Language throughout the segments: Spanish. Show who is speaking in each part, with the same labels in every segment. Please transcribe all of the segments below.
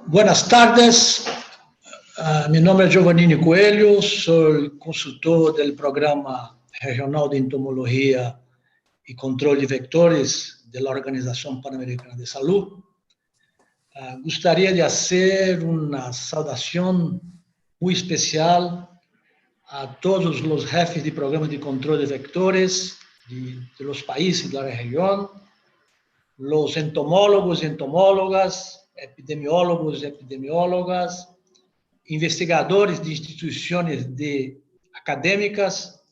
Speaker 1: Buenas tardes, mi nombre es Giovannini Coelho, soy consultor del Programa Regional de Entomología y Control de Vectores de la Organización Panamericana de Salud. Gustaría de hacer una saudación muy especial a todos los jefes de programas de control de vectores de los países de la región, los entomólogos y entomólogas, epidemiólogos y epidemiólogas, investigadores de instituciones académicas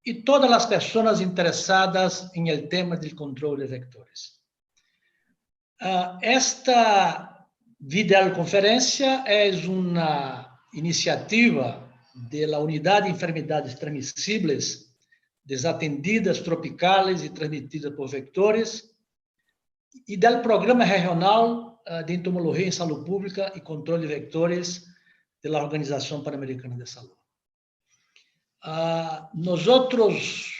Speaker 1: y todas las personas interesadas en el tema del control de vectores. Esta videoconferencia es una iniciativa de la Unidad de Enfermedades Transmisibles Desatendidas Tropicales y Transmitidas por Vectores y del Programa Regional de Entomología en Salud Pública y Control de Vectores de la Organización Panamericana de Salud. Nosotros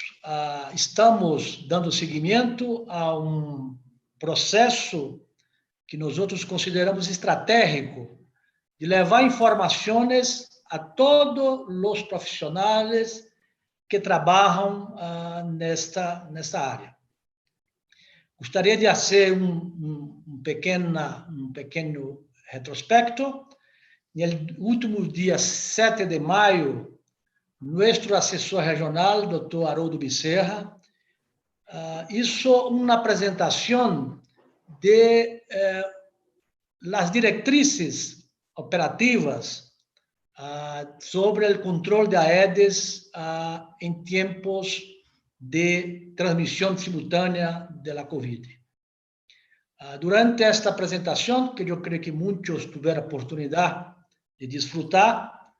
Speaker 1: estamos dando seguimiento a un processo que nosotros consideramos estratégico de levar informações a todos os profissionais que trabalham nesta área. Gostaria de fazer um pequeno retrospecto. No último dia 7 de maio, nosso assessor regional, Dr. Haroldo Becerra, hizo uma apresentação de las diretrizes operativas sobre o controle de Aedes em tempos de transmissão simultânea da COVID. Durante esta apresentação, que eu creio que muitos tiveram a oportunidade de desfrutar,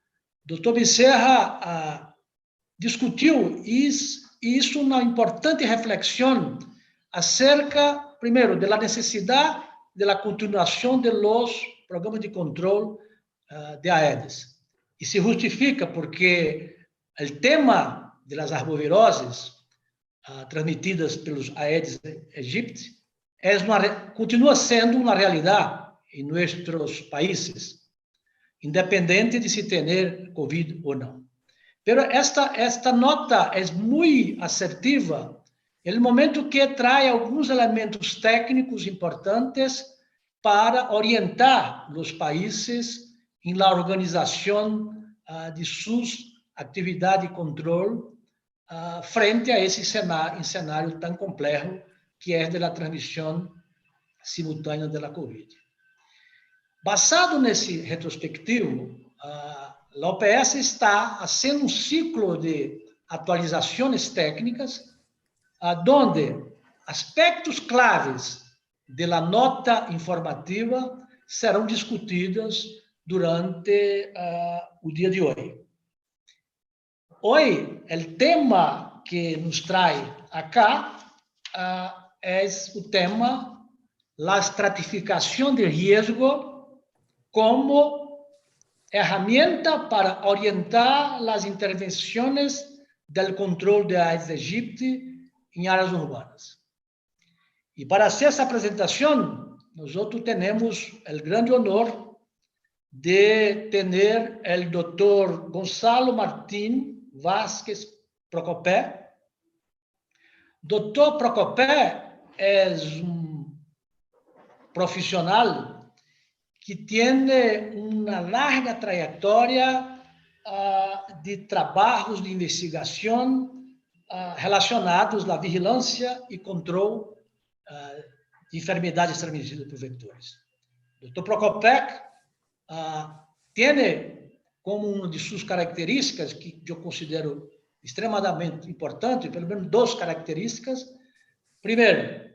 Speaker 1: Dr. Becerra discutiu e hizo uma importante reflexão acerca, primeiro, da necessidade da continuação dos programas de controle de Aedes. E se justifica porque o tema das arboviroses transmitidas pelos Aedes aegypti continua sendo uma realidade em nossos países, independente de se ter COVID ou não. Pero esta nota é muito assertiva no momento que traz alguns elementos técnicos importantes para orientar os países em la organização de suas atividades de controle frente a esse cenário tão complexo que é da transmissão simultânea da COVID. Basado nesse retrospectivo, a OPS está fazendo um ciclo de atualizações técnicas, onde aspectos claves da nota informativa serão discutidos durante o dia de hoje. Hoje, o tema que nos traz acá é o tema la estratificação de risco como herramienta para orientar as intervenções do controle de Aedes aegypti em áreas urbanas. E para fazer essa apresentação, nós temos o grande honor de ter o Dr. Gonzalo Martín Vázquez Procopé. Dr. Procopé é profissional que tem uma larga trajetória de trabalhos de investigação relacionados à vigilância e controle de enfermidades transmitidas por vectores. Dr. Procopé tem como uma de suas características, que eu considero extremadamente importante, pelo menos duas características. Primeiro,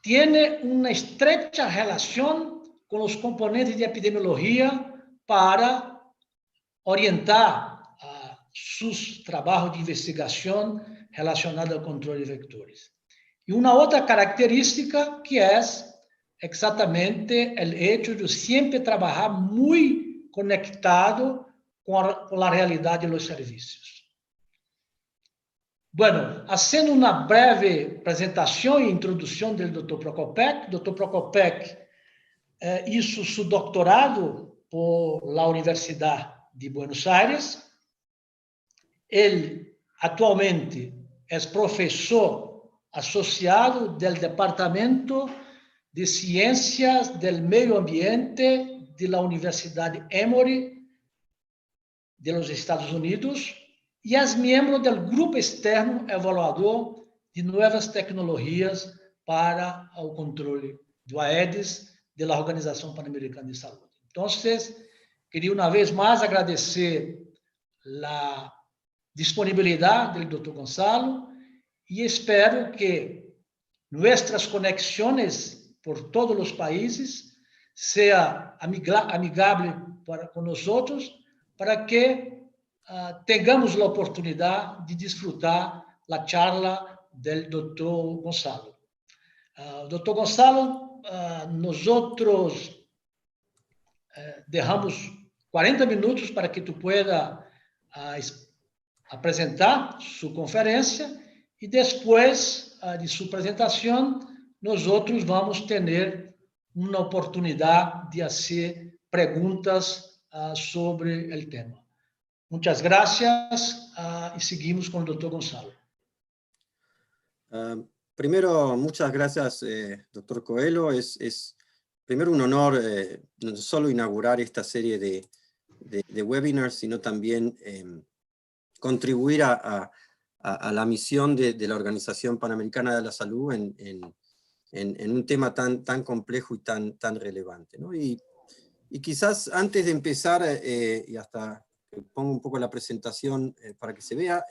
Speaker 1: tem uma estreita relação com os componentes de epidemiologia para orientar seus trabalhos de investigação relacionados ao controle de vectores. E uma outra característica que é exatamente o hecho de sempre trabalhar muito conectado com a realidade dos serviços. Bueno, fazendo uma breve apresentação e introdução do Dr. Procopé. Dr. Procopé hizo su doctorado por la Universidad de Buenos Aires. Él actualmente es profesor asociado del Departamento de Ciencias del Medio Ambiente de la Universidad de Emory de los Estados Unidos y es miembro del Grupo Externo Evaluador de Nuevas Tecnologias para el Controle do Aedes de la Organización Panamericana de Salud. Entonces, quería una vez más agradecer la disponibilidad del Dr. Gonzalo y espero que nuestras conexiones por todos los países sea amigable con nosotros para que tengamos la oportunidad de disfrutar la charla del Dr. Gonzalo. Dr. Gonzalo, nosotros dejamos 40 minutos para que tú puedas apresentar su conferencia y después de su presentación nosotros vamos a tener una oportunidad de hacer preguntas sobre el tema. Muchas gracias y seguimos con el doctor Gonzalo.
Speaker 2: Primero, muchas gracias, doctor Coelho. Es primero un honor no solo inaugurar esta serie de webinars, sino también contribuir a la misión de la Organización Panamericana de la Salud en un tema tan complejo y tan relevante, ¿no? Y quizás antes de empezar, y hasta pongo un poco la presentación para que se vea,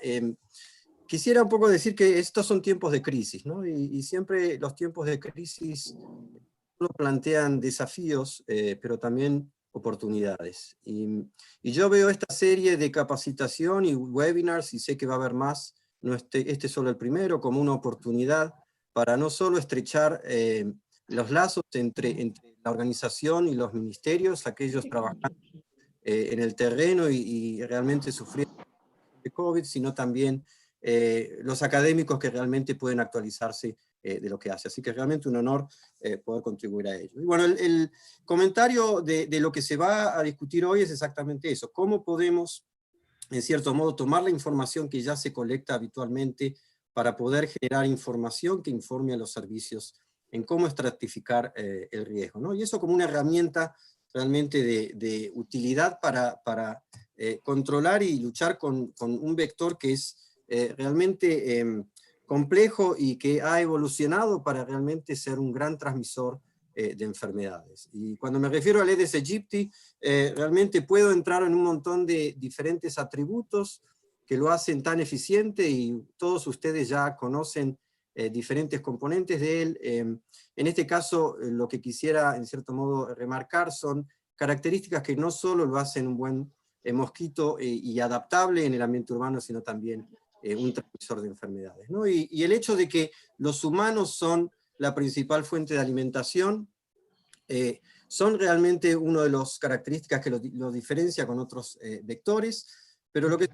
Speaker 2: quisiera un poco decir que estos son tiempos de crisis, ¿no? Y siempre los tiempos de crisis nos plantean desafíos, pero también oportunidades. Y yo veo esta serie de capacitación y webinars, y sé que va a haber más, no este es solo el primero, como una oportunidad para no solo estrechar los lazos entre la organización y los ministerios, aquellos trabajando en el terreno y realmente sufriendo de COVID, sino también los académicos que realmente pueden actualizarse de lo que hace. Así que realmente un honor poder contribuir a ello. Y bueno, el comentario de lo que se va a discutir hoy es exactamente eso. ¿Cómo podemos, en cierto modo, tomar la información que ya se colecta habitualmente para poder generar información que informe a los servicios en cómo estratificar el riesgo, ¿no? Y eso como una herramienta realmente de utilidad para controlar y luchar con un vector que es realmente complejo y que ha evolucionado para realmente ser un gran transmisor de enfermedades. Y cuando me refiero al Aedes aegypti, realmente puedo entrar en un montón de diferentes atributos que lo hacen tan eficiente, y todos ustedes ya conocen diferentes componentes de él. En este caso, lo que quisiera en cierto modo remarcar son características que no solo lo hacen un buen mosquito y adaptable en el ambiente urbano, sino también un transmisor de enfermedades, ¿no? Y el hecho de que los humanos son la principal fuente de alimentación, son realmente una de las características que lo diferencia con otros vectores, pero lo que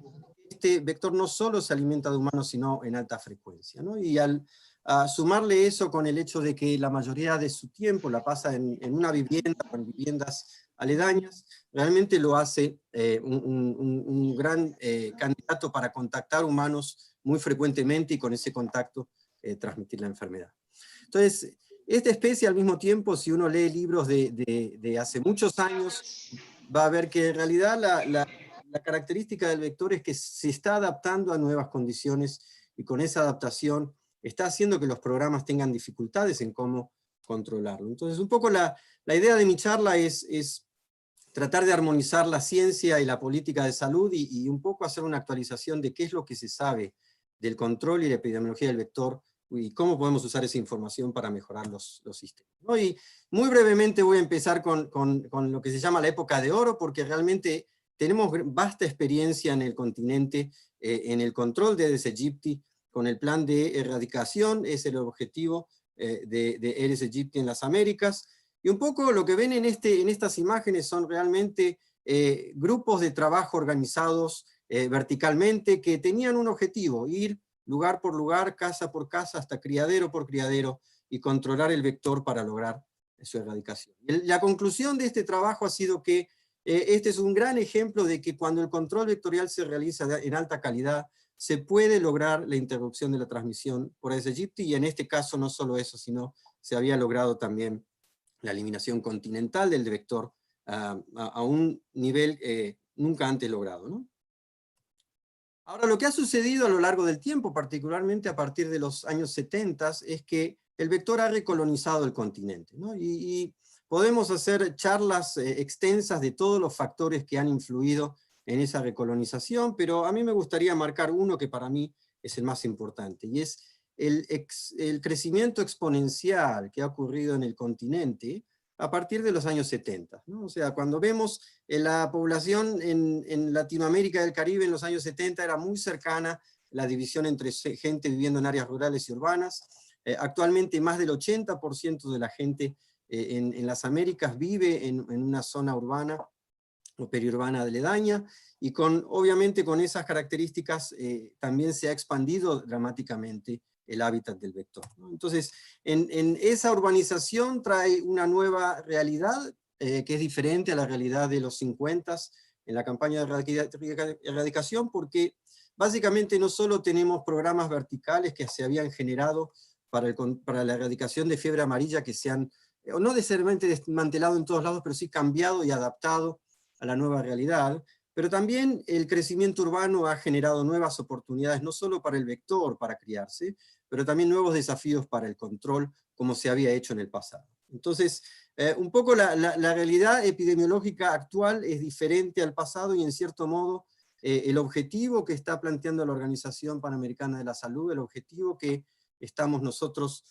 Speaker 2: este vector no solo se alimenta de humanos, sino en alta frecuencia, ¿no? Y al sumarle eso con el hecho de que la mayoría de su tiempo la pasa en una vivienda o en viviendas aledañas, realmente lo hace un gran candidato para contactar humanos muy frecuentemente y con ese contacto transmitir la enfermedad. Entonces, esta especie al mismo tiempo, si uno lee libros de hace muchos años, va a ver que en realidad la característica del vector es que se está adaptando a nuevas condiciones, y con esa adaptación está haciendo que los programas tengan dificultades en cómo controlarlo. Entonces, un poco la idea de mi charla es tratar de armonizar la ciencia y la política de salud y un poco hacer una actualización de qué es lo que se sabe del control y la epidemiología del vector, y cómo podemos usar esa información para mejorar los sistemas, ¿no? Y muy brevemente voy a empezar con lo que se llama la época de oro, porque realmente tenemos vasta experiencia en el continente en el control de Aedes aegypti, con el plan de erradicación, es el objetivo de Aedes aegypti en las Américas. Y un poco lo que ven en estas imágenes son realmente grupos de trabajo organizados verticalmente, que tenían un objetivo: ir lugar por lugar, casa por casa, hasta criadero por criadero, y controlar el vector para lograr su erradicación. La conclusión de este trabajo ha sido que este es un gran ejemplo de que cuando el control vectorial se realiza en alta calidad, se puede lograr la interrupción de la transmisión por Aedes aegypti, y en este caso no solo eso, sino se había logrado también la eliminación continental del vector a un nivel nunca antes logrado, ¿no? Ahora, lo que ha sucedido a lo largo del tiempo, particularmente a partir de los años 70, es que el vector ha recolonizado el continente, ¿no? Y podemos hacer charlas extensas de todos los factores que han influido en esa recolonización, pero a mí me gustaría marcar uno que para mí es el más importante, y es el crecimiento exponencial que ha ocurrido en el continente a partir de los años 70, ¿no? O sea, cuando vemos la población en Latinoamérica y el Caribe en los años 70 era muy cercana la división entre gente viviendo en áreas rurales y urbanas. Actualmente más del 80% de la gente en las Américas vive en una zona urbana o periurbana aledaña, y obviamente con esas características también se ha expandido dramáticamente el hábitat del vector, ¿no? Entonces, en esa urbanización trae una nueva realidad que es diferente a la realidad de los 50 en la campaña de erradicación, porque básicamente no solo tenemos programas verticales que se habían generado para la erradicación de fiebre amarilla, que se han, no necesariamente desmantelado en todos lados, pero sí cambiado y adaptado a la nueva realidad, pero también el crecimiento urbano ha generado nuevas oportunidades, no solo para el vector, para criarse, pero también nuevos desafíos para el control, como se había hecho en el pasado. Entonces, un poco la realidad epidemiológica actual es diferente al pasado, y en cierto modo, el objetivo que está planteando la Organización Panamericana de la Salud, el objetivo que estamos nosotros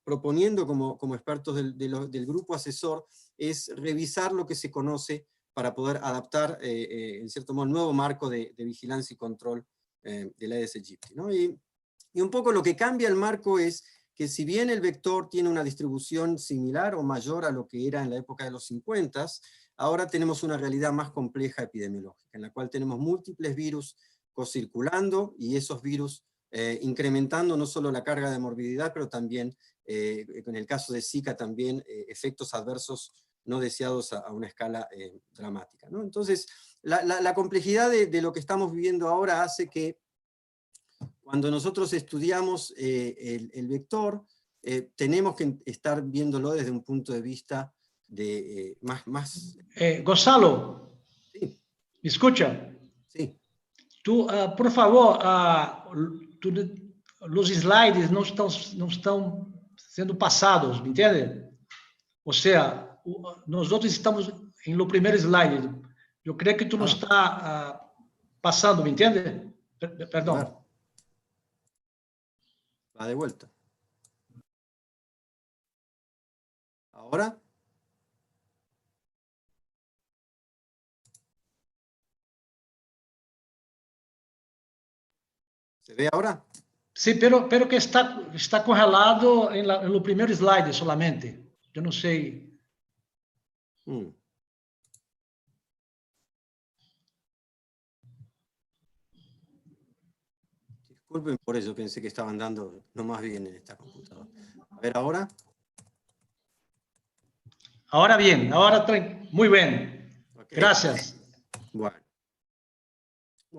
Speaker 2: proponiendo como expertos del grupo asesor, es revisar lo que se conoce para poder adaptar, en cierto modo, el nuevo marco de vigilancia y control de la Aedes aegypti, ¿no? Y un poco lo que cambia el marco es que, si bien el vector tiene una distribución similar o mayor a lo que era en la época de los 50, ahora tenemos una realidad más compleja epidemiológica, en la cual tenemos múltiples virus co-circulando, y esos virus incrementando no solo la carga de morbilidad, pero también, en el caso de Zika, también efectos adversos no deseados a una escala dramática, ¿no? Entonces, la complejidad de lo que estamos viviendo ahora hace que, cuando nosotros estudiamos el vector, tenemos que estar viéndolo desde un punto de vista de más...
Speaker 1: Gonzalo,
Speaker 2: Sí,
Speaker 1: ¿me escucha?
Speaker 2: sí.
Speaker 1: Tú, por favor, los slides no estão sendo passados, me entende? Ou seja, nós outros estamos em lo primeiro slide. Eu creio que tu não está passando, me entende?
Speaker 2: A ver,
Speaker 1: Perdão.
Speaker 2: va de vuelta. ¿Ahora? ¿Se ve ahora?
Speaker 1: Sim, pero que está correlado em lo primeiro slide solamente. Eu não sei.
Speaker 2: Disculpen por eso, pensé que estaban dando nomás bien en esta computadora. A ver, ¿ahora?
Speaker 1: Ahora bien, ahora muy bien.
Speaker 2: Okay.
Speaker 1: Gracias.
Speaker 2: Bueno,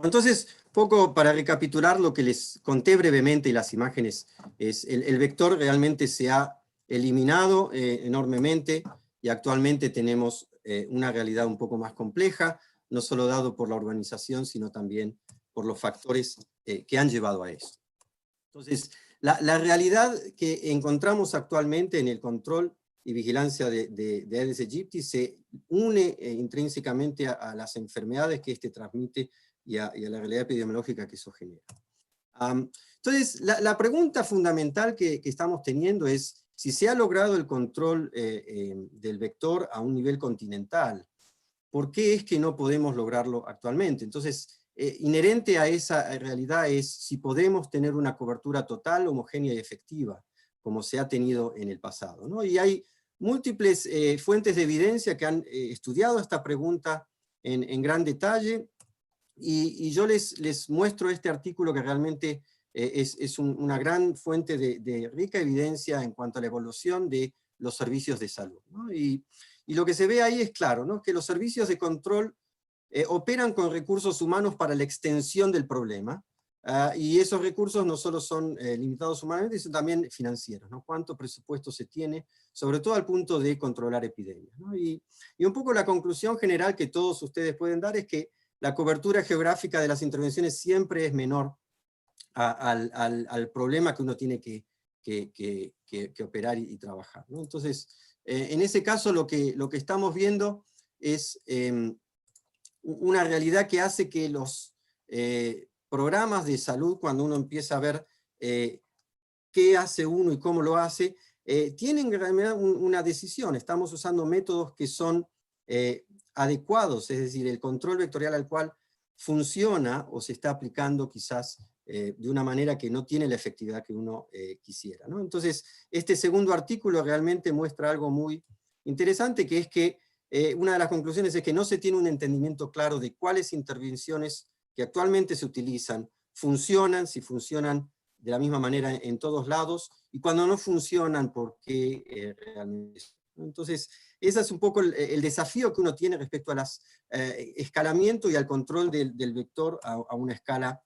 Speaker 2: entonces, poco para recapitular lo que les conté brevemente, y las imágenes, es el vector realmente se ha eliminado enormemente, y actualmente tenemos una realidad un poco más compleja, no solo dado por la urbanización, sino también por los factores que han llevado a eso. Entonces, la realidad que encontramos actualmente en el control y vigilancia de Aedes aegypti se une intrínsecamente a las enfermedades que este transmite y a la realidad epidemiológica que eso genera. Entonces, la pregunta fundamental que estamos teniendo es si se ha logrado el control del vector a un nivel continental, ¿por qué es que no podemos lograrlo actualmente? Entonces, inherente a esa realidad es si podemos tener una cobertura total, homogénea y efectiva, como se ha tenido en el pasado, ¿no? Y hay múltiples fuentes de evidencia que han estudiado esta pregunta en gran detalle, y yo les muestro este artículo que realmente es una gran fuente de rica evidencia en cuanto a la evolución de los servicios de salud, ¿no? Y lo que se ve ahí es claro, ¿no? Que los servicios de control operan con recursos humanos para la extensión del problema, y esos recursos no solo son limitados humanamente, sino también financieros, ¿no? Cuánto presupuesto se tiene, sobre todo al punto de controlar epidemias, ¿no? Y un poco la conclusión general que todos ustedes pueden dar es que la cobertura geográfica de las intervenciones siempre es menor al problema que uno tiene que operar y trabajar, ¿no? Entonces, en ese caso lo que estamos viendo es una realidad que hace que los programas de salud, cuando uno empieza a ver qué hace uno y cómo lo hace, tienen en realidad una decisión. Estamos usando métodos que son adecuados, es decir, el control vectorial al cual funciona o se está aplicando quizás de una manera que no tiene la efectividad que uno quisiera, ¿no? Entonces, este segundo artículo realmente muestra algo muy interesante, que es que una de las conclusiones es que no se tiene un entendimiento claro de cuáles intervenciones que actualmente se utilizan funcionan, si funcionan de la misma manera en todos lados, y cuando no funcionan, ¿por qué realmente? Entonces, ese es un poco el desafío que uno tiene respecto a las escalamiento y al control del vector a una escala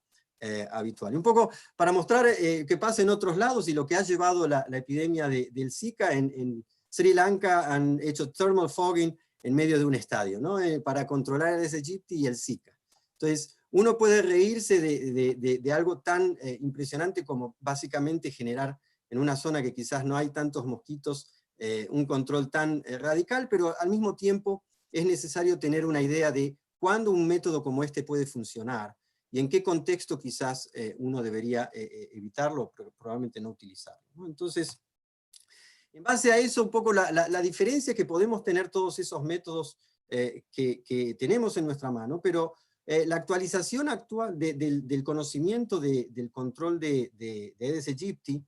Speaker 2: habitual. Y un poco para mostrar qué pasa en otros lados y lo que ha llevado la epidemia del Zika. En Sri Lanka han hecho thermal fogging en medio de un estadio, ¿no? Para controlar el Aedes aegypti y el Zika. Entonces, uno puede reírse de algo tan impresionante como básicamente generar en una zona que quizás no hay tantos mosquitos un control tan radical, pero al mismo tiempo es necesario tener una idea de cuándo un método como este puede funcionar y en qué contexto quizás uno debería evitarlo, pero probablemente no utilizarlo, ¿no? Entonces, en base a eso, un poco la diferencia es que podemos tener todos esos métodos que tenemos en nuestra mano, pero la actualización actual del conocimiento del control de Aedes aegypti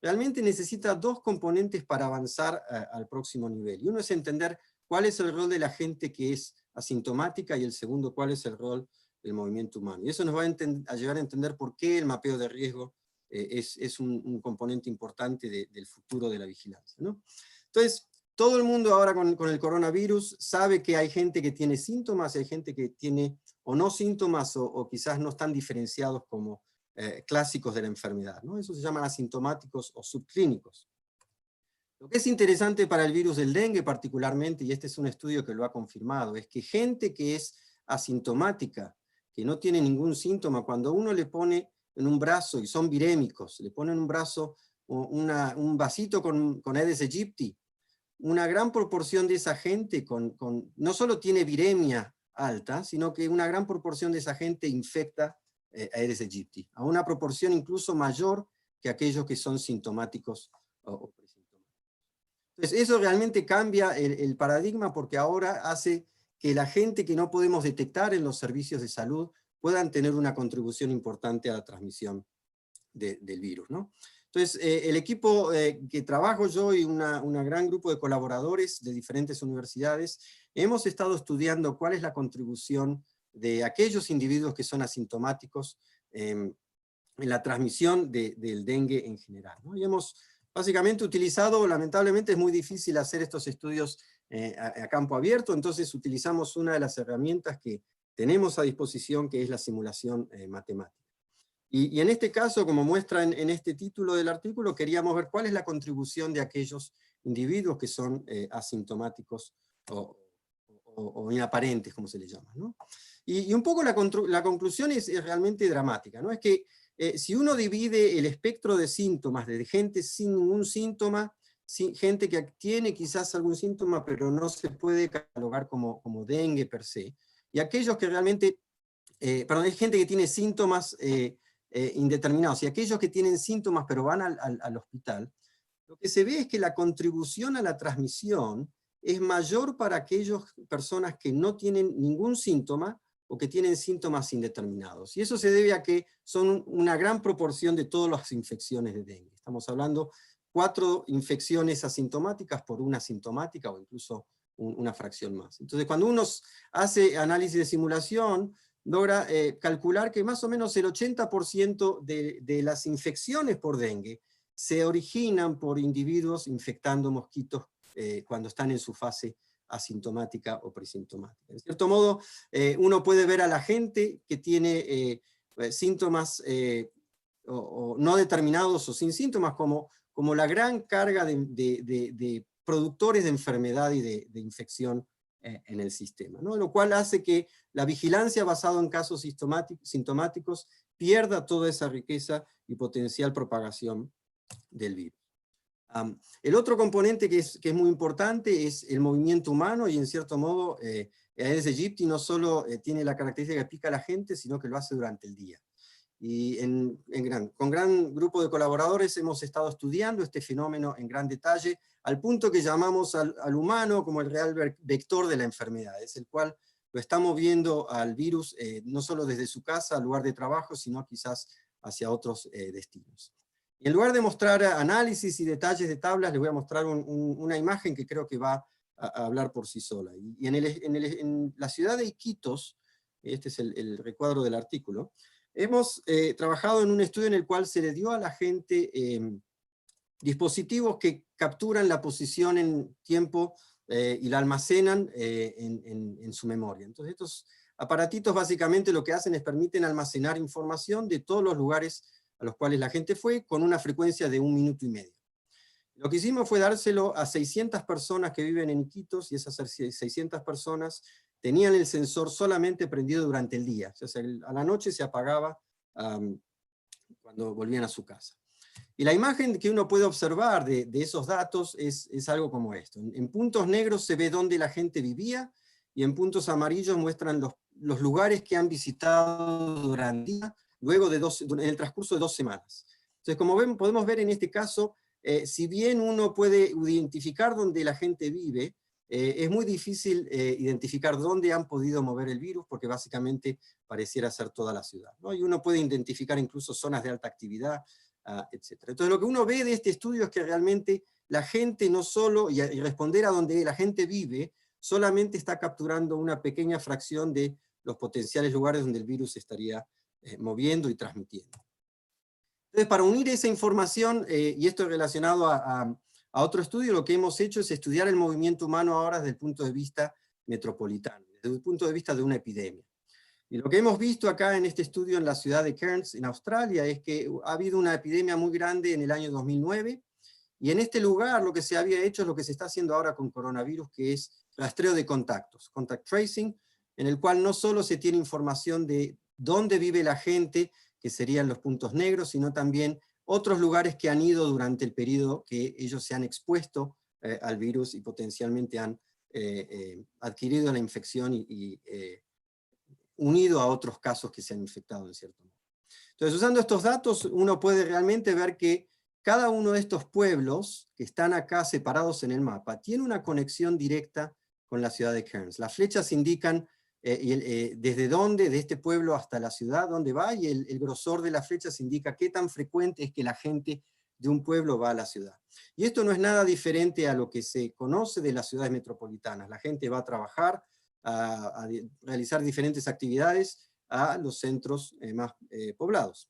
Speaker 2: realmente necesita dos componentes para avanzar al próximo nivel. Y uno es entender cuál es el rol de la gente que es asintomática, y el segundo, cuál es el rol del movimiento humano. Y eso nos va a llevar a entender por qué el mapeo de riesgo es un componente importante del futuro de la vigilancia, ¿no? Entonces, todo el mundo ahora con el coronavirus sabe que hay gente que tiene síntomas, hay gente que tiene o no síntomas, o quizás no están diferenciados como clásicos de la enfermedad, ¿no? Eso se llaman asintomáticos o subclínicos. Lo que es interesante para el virus del dengue particularmente, y este es un estudio que lo ha confirmado, es que gente que es asintomática, que no tiene ningún síntoma, cuando uno le pone en un brazo, y son virémicos, le ponen en un brazo un vasito con Aedes aegypti, una gran proporción de esa gente no solo tiene viremia alta, sino que una gran proporción de esa gente infecta Aedes aegypti, a una proporción incluso mayor que aquellos que son sintomáticos o presintomáticos. Entonces eso realmente cambia el paradigma, porque ahora hace que la gente que no podemos detectar en los servicios de salud puedan tener una contribución importante a la transmisión del virus, ¿no? Entonces, el equipo que trabajo yo y un gran grupo de colaboradores de diferentes universidades, hemos estado estudiando cuál es la contribución de aquellos individuos que son asintomáticos en la transmisión del dengue en general, ¿no? Y hemos básicamente utilizado, lamentablemente es muy difícil hacer estos estudios a campo abierto, entonces utilizamos una de las herramientas que tenemos a disposición, que es la simulación matemática. Y en este caso, como muestra en este título del artículo, queríamos ver cuál es la contribución de aquellos individuos que son asintomáticos o inaparentes, como se les llama, ¿no? Y un poco la conclusión es realmente dramática, ¿no? Es que si uno divide el espectro de síntomas de gente sin ningún síntoma, gente que tiene quizás algún síntoma, pero no se puede catalogar como dengue per se, y aquellos que realmente, perdón, hay gente que tiene síntomas indeterminados, y aquellos que tienen síntomas pero van al hospital, lo que se ve es que la contribución a la transmisión es mayor para aquellas personas que no tienen ningún síntoma o que tienen síntomas indeterminados. Y eso se debe a que son una gran proporción de todas las infecciones de dengue. Estamos hablando 4 infecciones asintomáticas por una sintomática, o incluso una fracción más. Entonces, cuando uno hace análisis de simulación, logra calcular que más o menos el 80% de las infecciones por dengue se originan por individuos infectando mosquitos cuando están en su fase asintomática o presintomática. En cierto modo, uno puede ver a la gente que tiene síntomas o no determinados o sin síntomas como la gran carga de productores de enfermedad y de infección en el sistema, ¿no? Lo cual hace que la vigilancia basada en casos sintomáticos pierda toda esa riqueza y potencial propagación del virus. El otro componente que es muy importante es el movimiento humano, y en cierto modo Aedes aegypti no solo tiene la característica que pica a la gente, sino que lo hace durante el día. Y con gran grupo de colaboradores hemos estado estudiando este fenómeno en gran detalle, al punto que llamamos al humano como el real vector de la enfermedad, es el cual lo está moviendo al virus no solo desde su casa, al lugar de trabajo, sino quizás hacia otros destinos. Y en lugar de mostrar análisis y detalles de tablas, les voy a mostrar una imagen que creo que va a hablar por sí sola. Y en la ciudad de Iquitos, este es el recuadro del artículo, hemos trabajado en un estudio en el cual se le dio a la gente dispositivos que capturan la posición en tiempo y la almacenan en su memoria. Entonces estos aparatitos básicamente lo que hacen es permiten almacenar información de todos los lugares a los cuales la gente fue con una frecuencia de 1 minuto y medio. Lo que hicimos fue dárselo a 600 personas que viven en Iquitos, y esas 600 personas tenían el sensor solamente prendido durante el día, o sea, a la noche se apagaba cuando volvían a su casa. Y la imagen que uno puede observar de esos datos es algo como esto. En puntos negros se ve dónde la gente vivía, y en puntos amarillos muestran los lugares que han visitado durante el día, luego en el transcurso de 2 semanas. Entonces, como podemos ver en este caso, si bien uno puede identificar dónde la gente vive, es muy difícil identificar dónde han podido mover el virus, porque básicamente pareciera ser toda la ciudad, ¿no? Y uno puede identificar incluso zonas de alta actividad, etc. Entonces lo que uno ve de este estudio es que realmente la gente no solo, y responder a donde la gente vive, solamente está capturando una pequeña fracción de los potenciales lugares donde el virus estaría moviendo y transmitiendo. Entonces, para unir esa información, y esto es relacionado a otro estudio, lo que hemos hecho es estudiar el movimiento humano ahora desde el punto de vista metropolitano, desde el punto de vista de una epidemia. Y lo que hemos visto acá en este estudio en la ciudad de Cairns, en Australia, es que ha habido una epidemia muy grande en el año 2009, y en este lugar lo que se había hecho es lo que se está haciendo ahora con coronavirus, que es rastreo de contactos, contact tracing, en el cual no solo se tiene información de dónde vive la gente, que serían los puntos negros, sino también otros lugares que han ido durante el periodo que ellos se han expuesto al virus y potencialmente han adquirido la infección y unido a otros casos que se han infectado en cierto modo. Entonces, usando estos datos, uno puede realmente ver que cada uno de estos pueblos que están acá separados en el mapa tiene una conexión directa con la ciudad de Cairns. Las flechas indican desde dónde, de este pueblo hasta la ciudad, dónde va, y el grosor de las flechas indica qué tan frecuente es que la gente de un pueblo va a la ciudad. Y esto no es nada diferente a lo que se conoce de las ciudades metropolitanas. La gente va a trabajar, a realizar diferentes actividades a los centros más poblados.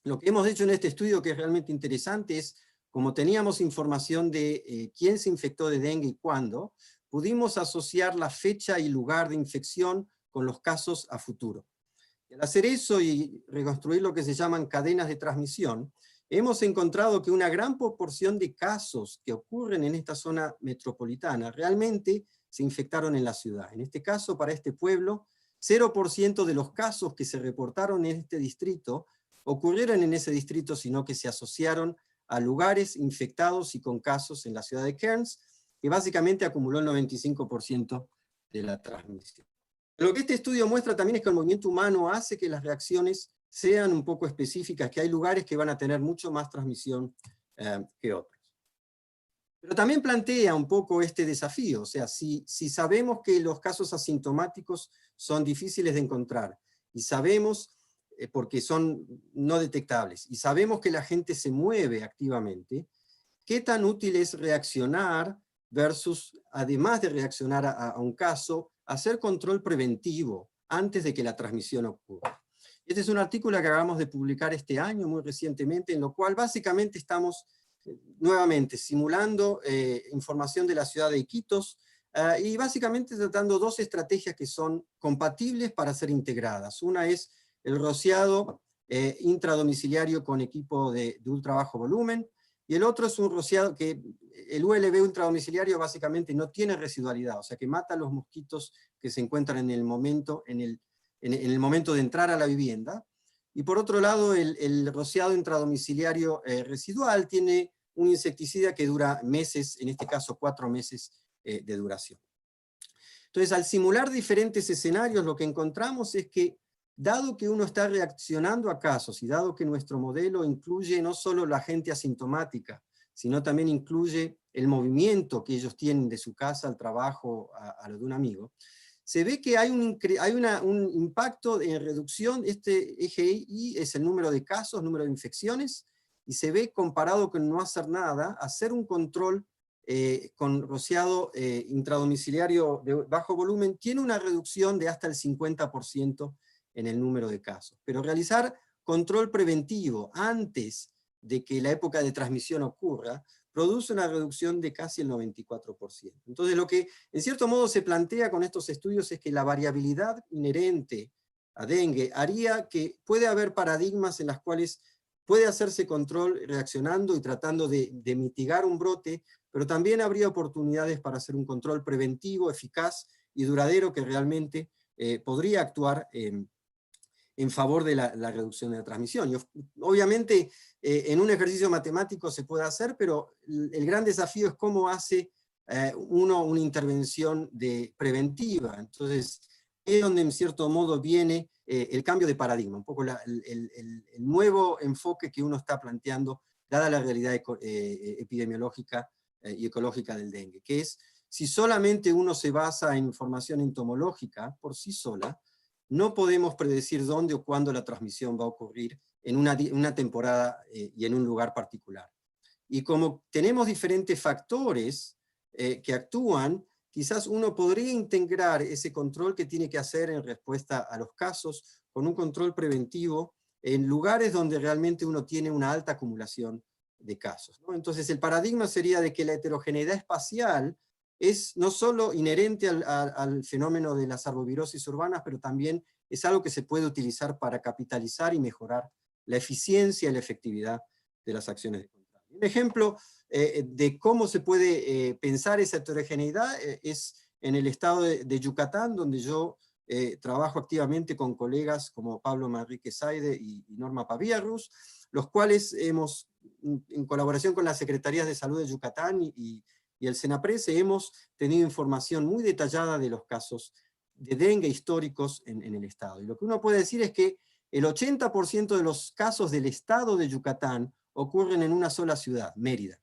Speaker 2: Lo que hemos hecho en este estudio, que es realmente interesante, es, como teníamos información de quién se infectó de dengue y cuándo, pudimos asociar la fecha y lugar de infección con los casos a futuro. Y al hacer eso y reconstruir lo que se llaman cadenas de transmisión, hemos encontrado que una gran proporción de casos que ocurren en esta zona metropolitana realmente se infectaron en la ciudad. En este caso, para este pueblo, 0% de los casos que se reportaron en este distrito ocurrieron en ese distrito, sino que se asociaron a lugares infectados y con casos en la ciudad de Cairns, que básicamente acumuló el 95% de la transmisión. Lo que este estudio muestra también es que el movimiento humano hace que las reacciones sean un poco específicas, que hay lugares que van a tener mucho más transmisión que otros. Pero también plantea un poco este desafío, o sea, si sabemos que los casos asintomáticos son difíciles de encontrar, y sabemos, porque son no detectables, y sabemos que la gente se mueve activamente, ¿qué tan útil es reaccionar versus, además de reaccionar a un caso, hacer control preventivo antes de que la transmisión ocurra? Este es un artículo que acabamos de publicar este año, muy recientemente, en lo cual básicamente estamos nuevamente simulando información de la ciudad de Iquitos, y básicamente tratando dos estrategias que son compatibles para ser integradas. Una es el rociado intradomiciliario con equipo de ultra bajo volumen, y el otro es un rociado que el ULB intradomiciliario básicamente no tiene residualidad, o sea que mata a los mosquitos que se encuentran en el momento, en el momento de entrar a la vivienda. Y por otro lado, el rociado intradomiciliario residual tiene un insecticida que dura meses, en este caso 4 meses de duración. Entonces, al simular diferentes escenarios, lo que encontramos es que, dado que uno está reaccionando a casos, y dado que nuestro modelo incluye no solo la gente asintomática, sino también incluye el movimiento que ellos tienen de su casa al trabajo, a lo de un amigo, se ve que hay un impacto en reducción. Este eje Y es el número de casos, número de infecciones, y se ve comparado con no hacer nada, hacer un control con rociado intradomiciliario de bajo volumen, tiene una reducción de hasta el 50% en el número de casos. Pero realizar control preventivo antes de que la época de transmisión ocurra, produce una reducción de casi el 94%. Entonces lo que en cierto modo se plantea con estos estudios es que la variabilidad inherente a dengue haría que puede haber paradigmas en las cuales puede hacerse control reaccionando y tratando de mitigar un brote, pero también habría oportunidades para hacer un control preventivo, eficaz y duradero que realmente podría actuar en favor de la reducción de la transmisión. Y obviamente en un ejercicio matemático se puede hacer, pero el gran desafío es cómo hace uno una intervención preventiva. Entonces es donde en cierto modo viene el cambio de paradigma, un poco el nuevo enfoque que uno está planteando, dada la realidad epidemiológica y ecológica del dengue, que es, si solamente uno se basa en información entomológica por sí sola, no podemos predecir dónde o cuándo la transmisión va a ocurrir en una temporada y en un lugar particular. Y como tenemos diferentes factores que actúan, quizás uno podría integrar ese control que tiene que hacer en respuesta a los casos con un control preventivo en lugares donde realmente uno tiene una alta acumulación de casos, ¿no? Entonces el paradigma sería de que la heterogeneidad espacial es no solo inherente al fenómeno de las arbovirosis urbanas, pero también es algo que se puede utilizar para capitalizar y mejorar la eficiencia y la efectividad de las acciones de control. Un ejemplo de cómo se puede pensar esa heterogeneidad es en el estado de Yucatán, donde yo trabajo activamente con colegas como Pablo Manrique Saide y Norma Paviarrus, los cuales hemos, en colaboración con las Secretarías de Salud de Yucatán y el SENAPRESE, hemos tenido información muy detallada de los casos de dengue históricos en el estado. Y lo que uno puede decir es que el 80% de los casos del estado de Yucatán ocurren en una sola ciudad, Mérida.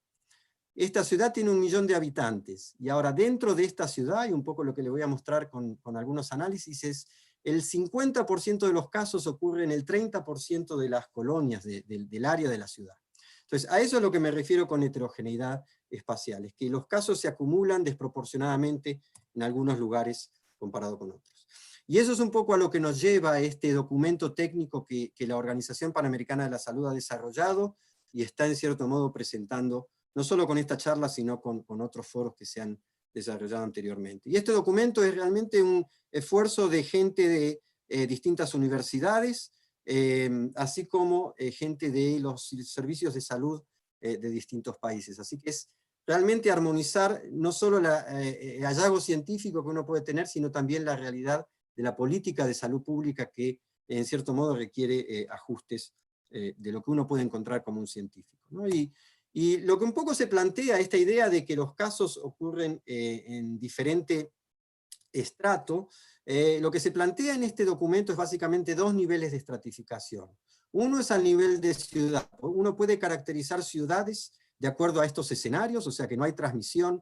Speaker 2: Esta ciudad tiene 1 millón de habitantes, y ahora dentro de esta ciudad, y un poco lo que le voy a mostrar con algunos análisis, es el 50% de los casos ocurre en el 30% de las colonias del área de la ciudad. Entonces, a eso es lo que me refiero con heterogeneidad espacial, es que los casos se acumulan desproporcionadamente en algunos lugares comparado con otros. Y eso es un poco a lo que nos lleva este documento técnico que la Organización Panamericana de la Salud ha desarrollado y está en cierto modo presentando, no solo con esta charla, sino con otros foros que se han desarrollado anteriormente. Y este documento es realmente un esfuerzo de gente de distintas universidades, así como gente de los servicios de salud de distintos países. Así que es realmente armonizar no solo el hallazgo científico que uno puede tener, sino también la realidad de la política de salud pública que en cierto modo requiere ajustes de lo que uno puede encontrar como un científico, ¿no? Y lo que un poco se plantea, esta idea de que los casos ocurren en diferente estrato, lo que se plantea en este documento es básicamente 2 niveles de estratificación. Uno es al nivel de ciudad. Uno puede caracterizar ciudades de acuerdo a estos escenarios, o sea que no hay transmisión,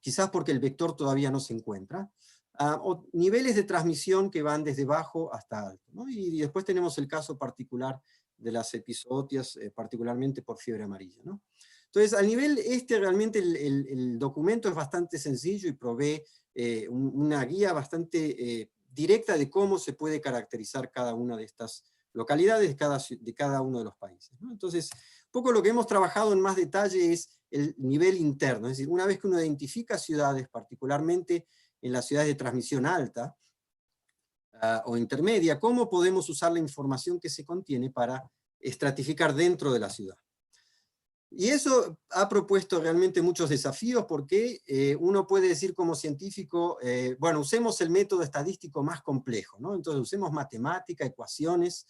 Speaker 2: quizás porque el vector todavía no se encuentra, o niveles de transmisión que van desde bajo hasta alto, ¿no? Y después tenemos el caso particular de las episodias, particularmente por fiebre amarilla, ¿no? Entonces, al nivel realmente el documento es bastante sencillo y provee una guía bastante directa de cómo se puede caracterizar cada una de estas localidades de cada uno de los países, ¿no? Entonces, poco lo que hemos trabajado en más detalle es el nivel interno, es decir, una vez que uno identifica ciudades, particularmente en las ciudades de transmisión alta o intermedia, ¿cómo podemos usar la información que se contiene para estratificar dentro de la ciudad? Y eso ha propuesto realmente muchos desafíos, porque uno puede decir como científico, bueno, usemos el método estadístico más complejo, ¿no? Entonces usemos matemática, ecuaciones,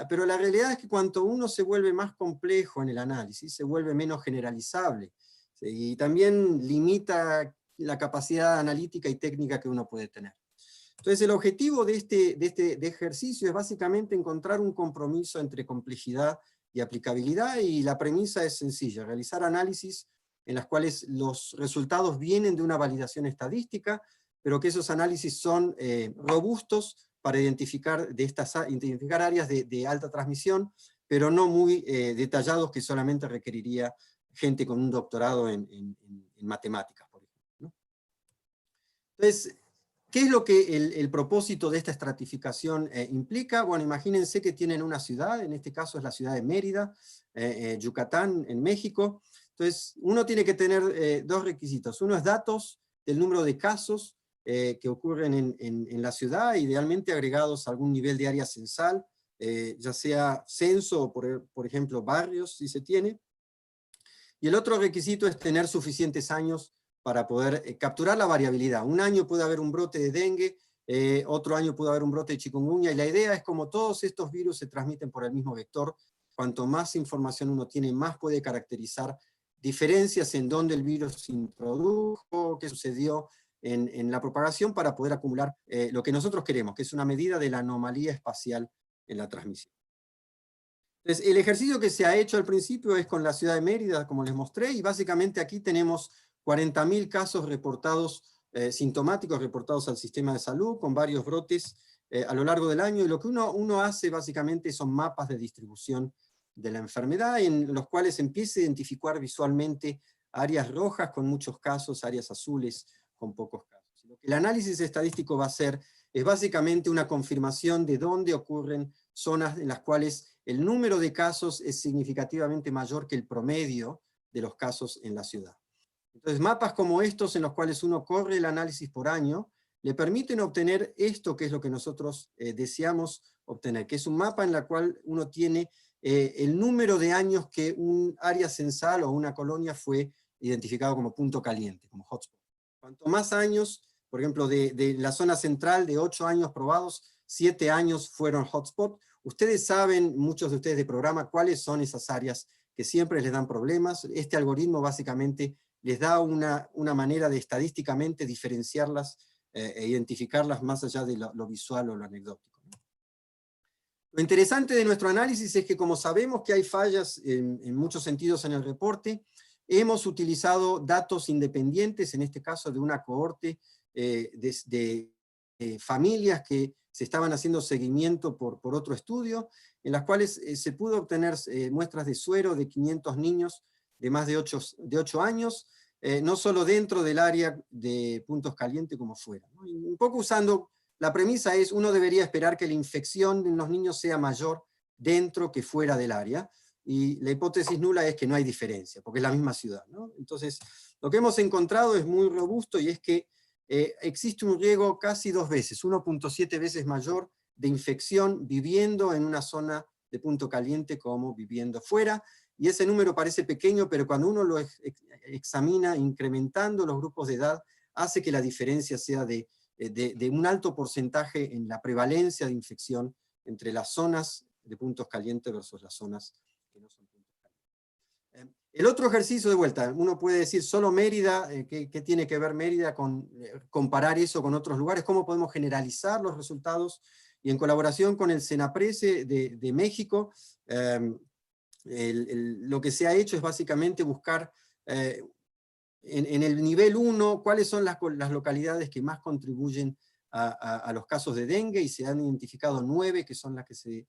Speaker 2: pero la realidad es que cuanto uno se vuelve más complejo en el análisis, se vuelve menos generalizable, ¿sí? Y también limita la capacidad analítica y técnica que uno puede tener. Entonces el objetivo de este ejercicio es básicamente encontrar un compromiso entre complejidad y aplicabilidad, y la premisa es sencilla: realizar análisis en las cuales los resultados vienen de una validación estadística, pero que esos análisis son robustos para identificar áreas de alta transmisión, pero no muy detallados, que solamente requeriría gente con un doctorado en matemáticas, por ejemplo, ¿no? Entonces, ¿qué es lo que el propósito de esta estratificación implica? Bueno, imagínense que tienen una ciudad, en este caso es la ciudad de Mérida, Yucatán, en México. Entonces, uno tiene que tener dos requisitos. Uno es datos del número de casos que ocurren en la ciudad, idealmente agregados a algún nivel de área censal, ya sea censo o, por ejemplo, barrios, si se tiene. Y el otro requisito es tener suficientes años para poder capturar la variabilidad. Un año puede haber un brote de dengue, otro año puede haber un brote de chikungunya, y la idea es, como todos estos virus se transmiten por el mismo vector, cuanto más información uno tiene, más puede caracterizar diferencias en dónde el virus se introdujo, qué sucedió en la propagación, para poder acumular lo que nosotros queremos, que es una medida de la anomalía espacial en la transmisión. Entonces, el ejercicio que se ha hecho al principio es con la ciudad de Mérida, como les mostré, y básicamente aquí tenemos 40.000 casos reportados, sintomáticos reportados al sistema de salud, con varios brotes a lo largo del año, y lo que uno hace básicamente son mapas de distribución de la enfermedad, en los cuales empieza a identificar visualmente áreas rojas con muchos casos, áreas azules con pocos casos. Lo que el análisis estadístico va a hacer es básicamente una confirmación de dónde ocurren zonas en las cuales el número de casos es significativamente mayor que el promedio de los casos en la ciudad. Entonces, mapas como estos, en los cuales uno corre el análisis por año, le permiten obtener esto, que es lo que nosotros deseamos obtener, que es un mapa en el cual uno tiene el número de años que un área censal o una colonia fue identificado como punto caliente, como hotspot. Cuanto más años, por ejemplo, de la zona central, de 8 años probados, 7 años fueron hotspot. Ustedes saben, muchos de ustedes de programa, cuáles son esas áreas que siempre les dan problemas. Este algoritmo básicamente les da una manera de estadísticamente diferenciarlas e identificarlas más allá de lo visual o lo anecdótico. Lo interesante de nuestro análisis es que, como sabemos que hay fallas en muchos sentidos en el reporte, hemos utilizado datos independientes, en este caso de una cohorte de familias que se estaban haciendo seguimiento por otro estudio, en las cuales se pudo obtener muestras de suero de 500 niños de más de 8 años, no solo dentro del área de puntos calientes como fuera, ¿no? Y un poco usando, la premisa es, uno debería esperar que la infección en los niños sea mayor dentro que fuera del área, y la hipótesis nula es que no hay diferencia, porque es la misma ciudad, ¿no? Entonces, lo que hemos encontrado es muy robusto, y es que existe un riesgo casi 2 veces, 1.7 veces mayor de infección viviendo en una zona de punto caliente como viviendo fuera, y ese número parece pequeño, pero cuando uno lo examina incrementando los grupos de edad, hace que la diferencia sea de un alto porcentaje en la prevalencia de infección entre las zonas de puntos calientes versus las zonas que no son puntos calientes. El otro ejercicio, de vuelta, uno puede decir solo Mérida, ¿qué tiene que ver Mérida con comparar eso con otros lugares? ¿Cómo podemos generalizar los resultados? Y en colaboración con el Senaprece de México, lo que se ha hecho es básicamente buscar en el nivel 1 cuáles son las localidades que más contribuyen a los casos de dengue, y se han identificado 9 que son las que se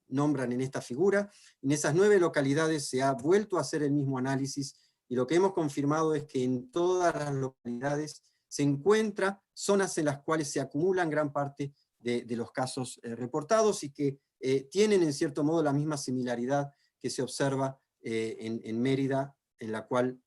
Speaker 2: nombran en esta figura. En esas 9 localidades se ha vuelto a hacer el mismo análisis, y lo que hemos confirmado es que en todas las localidades se encuentran zonas en las cuales se acumulan gran parte de los casos reportados, y que tienen en cierto modo la misma similaridad que se observa en Mérida, en la cual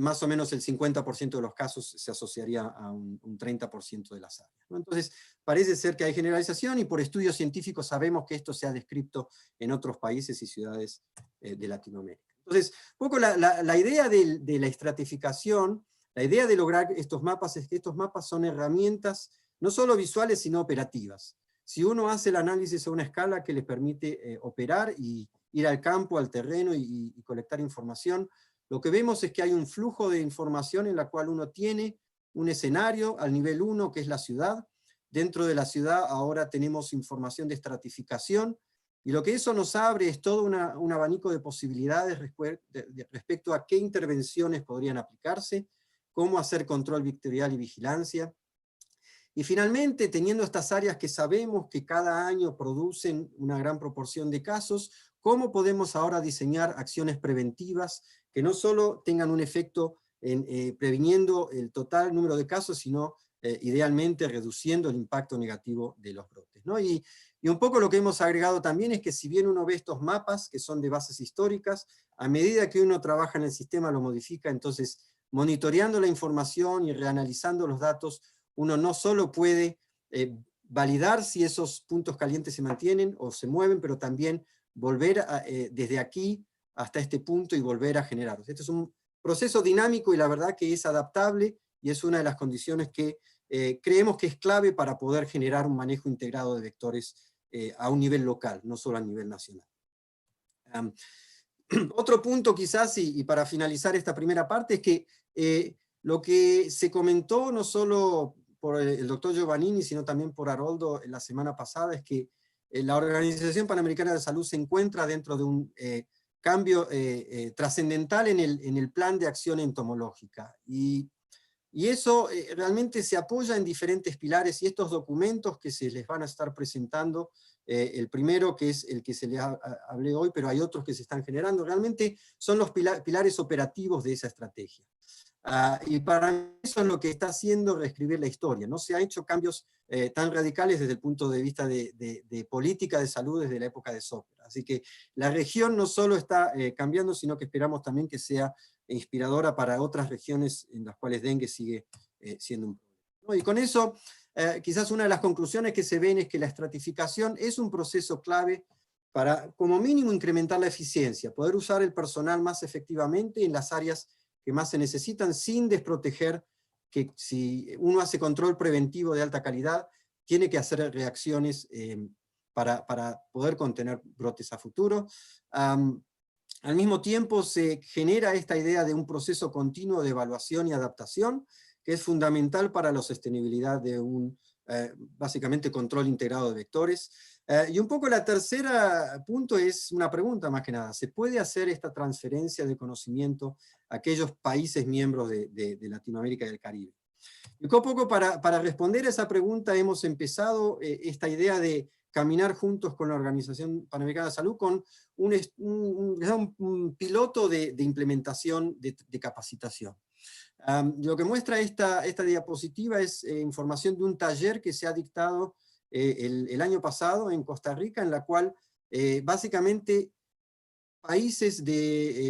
Speaker 2: más o menos el 50% de los casos se asociaría a un 30% de las áreas, ¿no? Entonces, parece ser que hay generalización, y por estudios científicos sabemos que esto se ha descrito en otros países y ciudades de Latinoamérica. Entonces, un poco la idea de la estratificación, la idea de lograr estos mapas es que estos mapas son herramientas no solo visuales, sino operativas. Si uno hace el análisis a una escala que les permite operar y ir al campo, al terreno y colectar información, lo que vemos es que hay un flujo de información en la cual uno tiene un escenario al nivel 1, que es la ciudad. Dentro de la ciudad ahora tenemos información de estratificación, y lo que eso nos abre es todo un abanico de posibilidades respecto a qué intervenciones podrían aplicarse, cómo hacer control vectorial y vigilancia. Y finalmente, teniendo estas áreas que sabemos que cada año producen una gran proporción de casos, ¿cómo podemos ahora diseñar acciones preventivas que no solo tengan un efecto en previniendo el total número de casos, sino idealmente reduciendo el impacto negativo de los brotes, ¿no? Y un poco lo que hemos agregado también es que, si bien uno ve estos mapas, que son de bases históricas, a medida que uno trabaja en el sistema lo modifica, entonces monitoreando la información y reanalizando los datos, uno no solo puede validar si esos puntos calientes se mantienen o se mueven, pero también volver desde aquí hasta este punto y volver a generarlos. Este es un proceso dinámico, y la verdad que es adaptable, y es una de las condiciones que creemos que es clave para poder generar un manejo integrado de vectores a un nivel local, no solo a nivel nacional. Otro punto quizás, y para finalizar esta primera parte, es que lo que se comentó no solo por el doctor Giovannini, sino también por Haroldo la semana pasada, es que la Organización Panamericana de Salud se encuentra dentro de un cambio trascendental en el plan de acción entomológica. Y eso realmente se apoya en diferentes pilares, y estos documentos que se les van a estar presentando, el primero, que es el que se les hablé hoy, pero hay otros que se están generando, realmente son los pilares operativos de esa estrategia. Y para eso es lo que está haciendo reescribir la historia. No se han hecho cambios tan radicales desde el punto de vista de política de salud desde la época de Sócrates. Así que la región no solo está cambiando, sino que esperamos también que sea inspiradora para otras regiones en las cuales dengue sigue siendo un problema, ¿no? Y con eso, quizás una de las conclusiones que se ven es que la estratificación es un proceso clave para, como mínimo, incrementar la eficiencia, poder usar el personal más efectivamente en las áreas que más se necesitan, sin desproteger que, si uno hace control preventivo de alta calidad, tiene que hacer reacciones para poder contener brotes a futuro. Al mismo tiempo se genera esta idea de un proceso continuo de evaluación y adaptación, que es fundamental para la sostenibilidad de un, básicamente, control integrado de vectores. Y un poco la tercera punto es una pregunta más que nada. ¿Se puede hacer esta transferencia de conocimiento a aquellos países miembros de Latinoamérica y del Caribe? Y un poco para responder a esa pregunta hemos empezado esta idea de caminar juntos con la Organización Panamericana de Salud con un piloto de implementación de capacitación. Lo que muestra esta diapositiva es información de un taller que se ha dictado el año pasado en Costa Rica, en la cual básicamente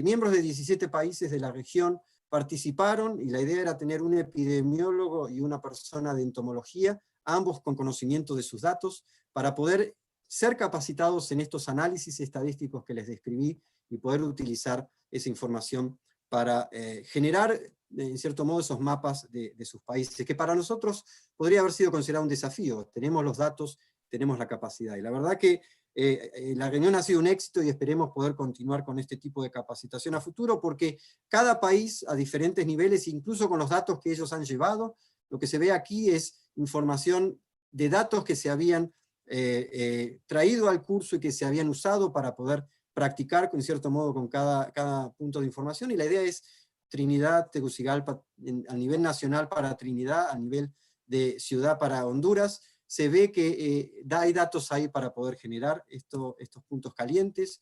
Speaker 2: miembros de 17 países de la región participaron, y la idea era tener un epidemiólogo y una persona de entomología, ambos con conocimiento de sus datos, para poder ser capacitados en estos análisis estadísticos que les describí, y poder utilizar esa información para generar, en cierto modo, esos mapas de sus países, que para nosotros podría haber sido considerado un desafío. Tenemos los datos, tenemos la capacidad, y la verdad que la reunión ha sido un éxito, y esperemos poder continuar con este tipo de capacitación a futuro, porque cada país a diferentes niveles, incluso con los datos que ellos han llevado, lo que se ve aquí es información de datos que se habían traído al curso y que se habían usado para poder practicar, en cierto modo, con cada punto de información, y la idea es Trinidad, Tegucigalpa, a nivel nacional para Trinidad, a nivel de ciudad para Honduras. Se ve que hay datos ahí para poder generar estos puntos calientes.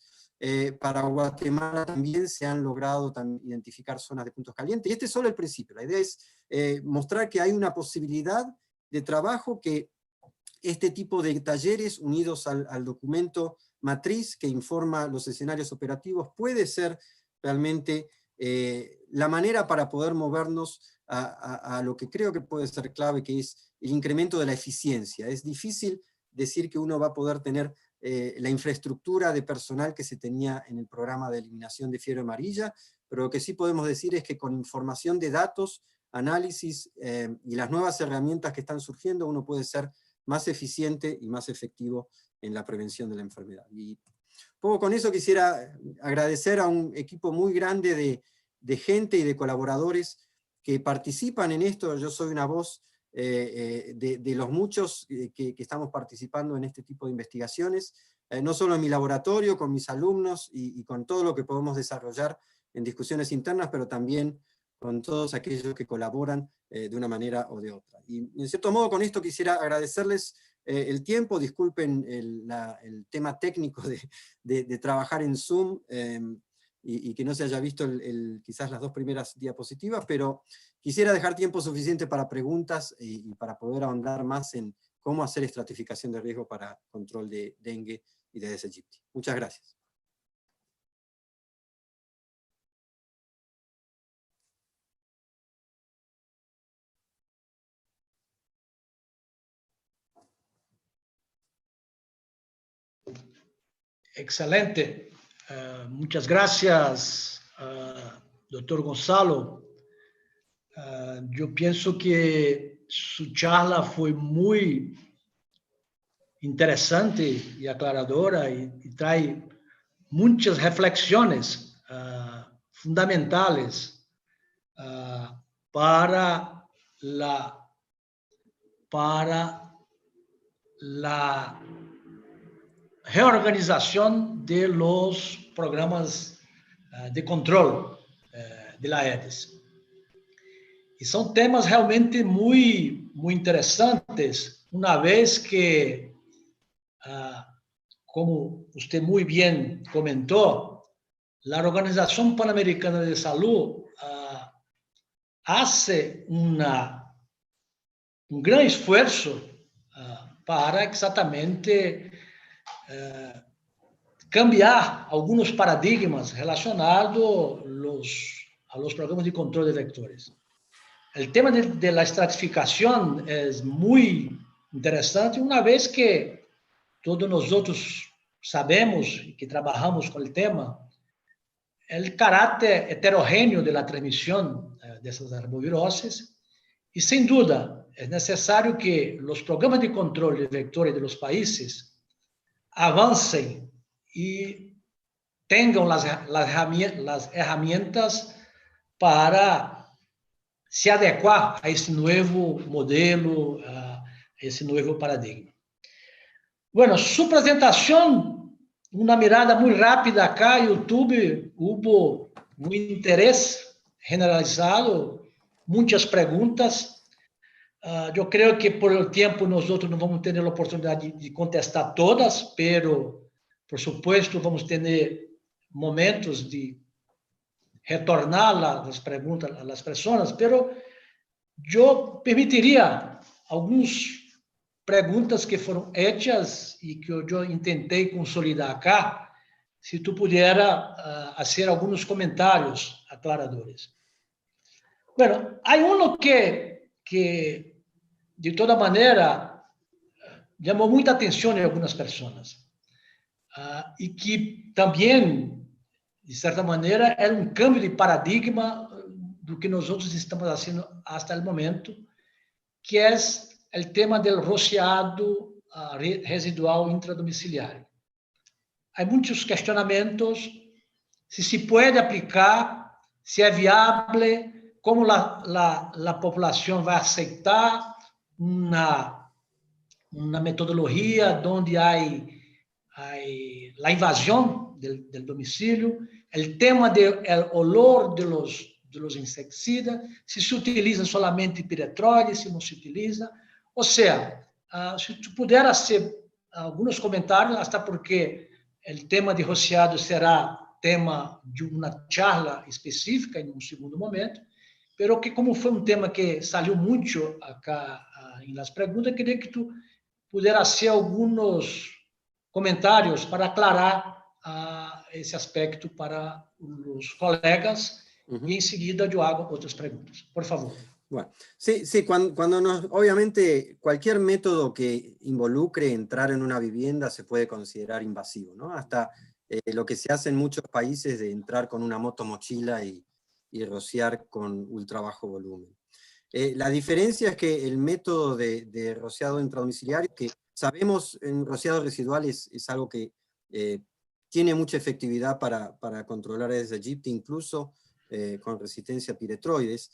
Speaker 2: Para Guatemala también se han logrado identificar zonas de puntos calientes, y este es solo el principio. La idea es mostrar que hay una posibilidad de trabajo, que este tipo de talleres unidos al documento matriz que informa los escenarios operativos puede ser realmente la manera para poder movernos a lo que creo que puede ser clave, que es el incremento de la eficiencia. Es difícil decir que uno va a poder tener la infraestructura de personal que se tenía en el programa de eliminación de fiebre amarilla, pero lo que sí podemos decir es que con información de datos, análisis y las nuevas herramientas que están surgiendo, uno puede ser más eficiente y más efectivo en la prevención de la enfermedad. Y un poco con eso quisiera agradecer a un equipo muy grande de gente y de colaboradores que participan en esto. Yo soy una voz de los muchos que estamos participando en este tipo de investigaciones, no solo en mi laboratorio, con mis alumnos y con todo lo que podemos desarrollar en discusiones internas, pero también con todos aquellos que colaboran de una manera o de otra. Y en cierto modo con esto quisiera agradecerles el tiempo, disculpen el tema técnico de trabajar en Zoom, y que no se haya visto quizás las dos primeras diapositivas, pero quisiera dejar tiempo suficiente para preguntas y para poder ahondar más en cómo hacer estratificación de riesgo para control de dengue y de Aedes aegypti. Muchas gracias.
Speaker 1: Excelente. Muchas gracias, doctor Gonzalo. Yo pienso que su charla fue muy interesante y aclaradora y trae muchas reflexiones fundamentales para la reorganización de los programas de control de la Aedes. E são temas realmente muito interessantes, uma vez que, como você muito bem comentou, a Organização Pan-Americana de Saúde hace um grande esforço para exatamente cambiar alguns paradigmas relacionados a los programas de controle de vectores. El tema de la estratificación es muy interesante, una vez que todos nosotros sabemos y que trabajamos con el tema, el carácter heterogéneo de la transmisión de esas arboviroses, y sin duda es necesario que los programas de control de vectores de los países avancen y tengan las herramientas para se adequar a esse novo modelo, a esse novo paradigma. Bueno, sua apresentação, uma mirada muito rápida acá, YouTube, houve um interesse generalizado, muitas perguntas. Eu creio que por o tempo nós outros não vamos ter a oportunidade de contestar todas, pero, por supuesto, vamos ter momentos de retornar as perguntas às pessoas, pero eu permitiria algumas perguntas que foram hechas e que eu tentei consolidar acá, se tu pudiera fazer alguns comentários aclaradores. Bueno, há que de toda maneira chamou muita atenção em algumas pessoas e que também de certa maneira, é um cambio de paradigma do que nós outros estamos fazendo até o momento, que é o tema do rociado residual intradomiciliário. Há muitos questionamentos se pode aplicar, se é viável, como a população vai aceitar uma metodologia onde há a invasão do domicílio, o tema do olor de los insecticidas, se utiliza solamente piretroide, se não se utiliza. Ou seja, se tu puder fazer alguns comentários, até porque o tema de rociado será tema de uma charla específica em um segundo momento, pero que como foi um tema que saiu muito acá nas perguntas, queria que tu pudesse fazer alguns comentarios para aclarar esse aspecto para os colegas y enseguida yo hago otras preguntas. Por favor.
Speaker 2: Bueno, sí, obviamente cualquier método que involucre entrar en una vivienda se puede considerar invasivo, ¿no? Hasta lo que se hace en muchos países de entrar con una motomochila y rociar con ultra bajo volumen. La diferencia es que el método de rociado intradomiciliario, que sabemos en rociado residual es algo que tiene mucha efectividad para controlar Aedes aegypti, incluso con resistencia a piretroides.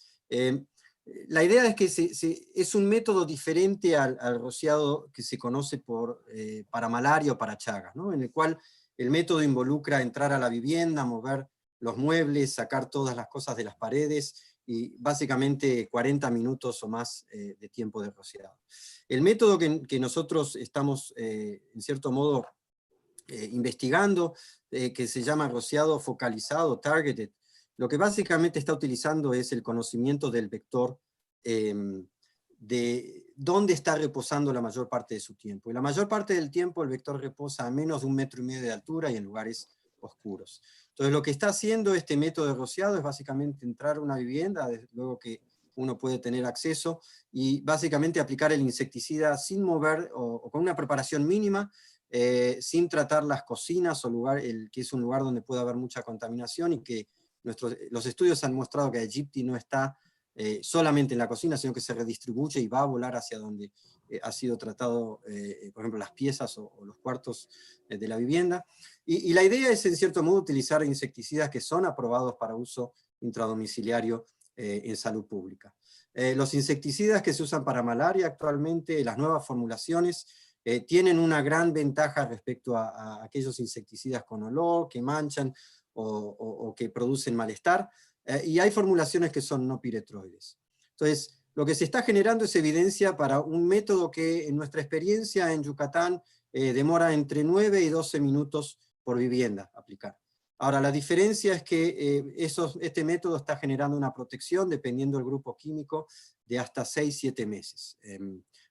Speaker 2: La idea es que es un método diferente al rociado que se conoce para malaria o para chagas, ¿no? En el cual el método involucra entrar a la vivienda, mover los muebles, sacar todas las cosas de las paredes, y básicamente 40 minutos o más de tiempo de rociado. El método que nosotros estamos, en cierto modo, investigando, que se llama rociado focalizado, targeted, lo que básicamente está utilizando es el conocimiento del vector de dónde está reposando la mayor parte de su tiempo. Y la mayor parte del tiempo el vector reposa a menos de 1,5 metros de altura y en lugares oscuros. Entonces lo que está haciendo este método de rociado es básicamente entrar a una vivienda, luego que uno puede tener acceso, y básicamente aplicar el insecticida sin mover o con una preparación mínima, sin tratar las cocinas o que es un lugar donde puede haber mucha contaminación, y que los estudios han mostrado que Aegypti no está solamente en la cocina, sino que se redistribuye y va a volar hacia donde ha sido tratado, por ejemplo, las piezas o los cuartos de la vivienda. Y la idea es, en cierto modo, utilizar insecticidas que son aprobados para uso intradomiciliario en salud pública. Los insecticidas que se usan para malaria actualmente, las nuevas formulaciones, tienen una gran ventaja respecto a aquellos insecticidas con olor, que manchan o que producen malestar, y hay formulaciones que son no piretroides. Entonces, lo que se está generando es evidencia para un método que en nuestra experiencia en Yucatán demora entre 9 y 12 minutos por vivienda aplicar. Ahora, la diferencia es que este método está generando una protección, dependiendo del grupo químico, de hasta 6-7 meses,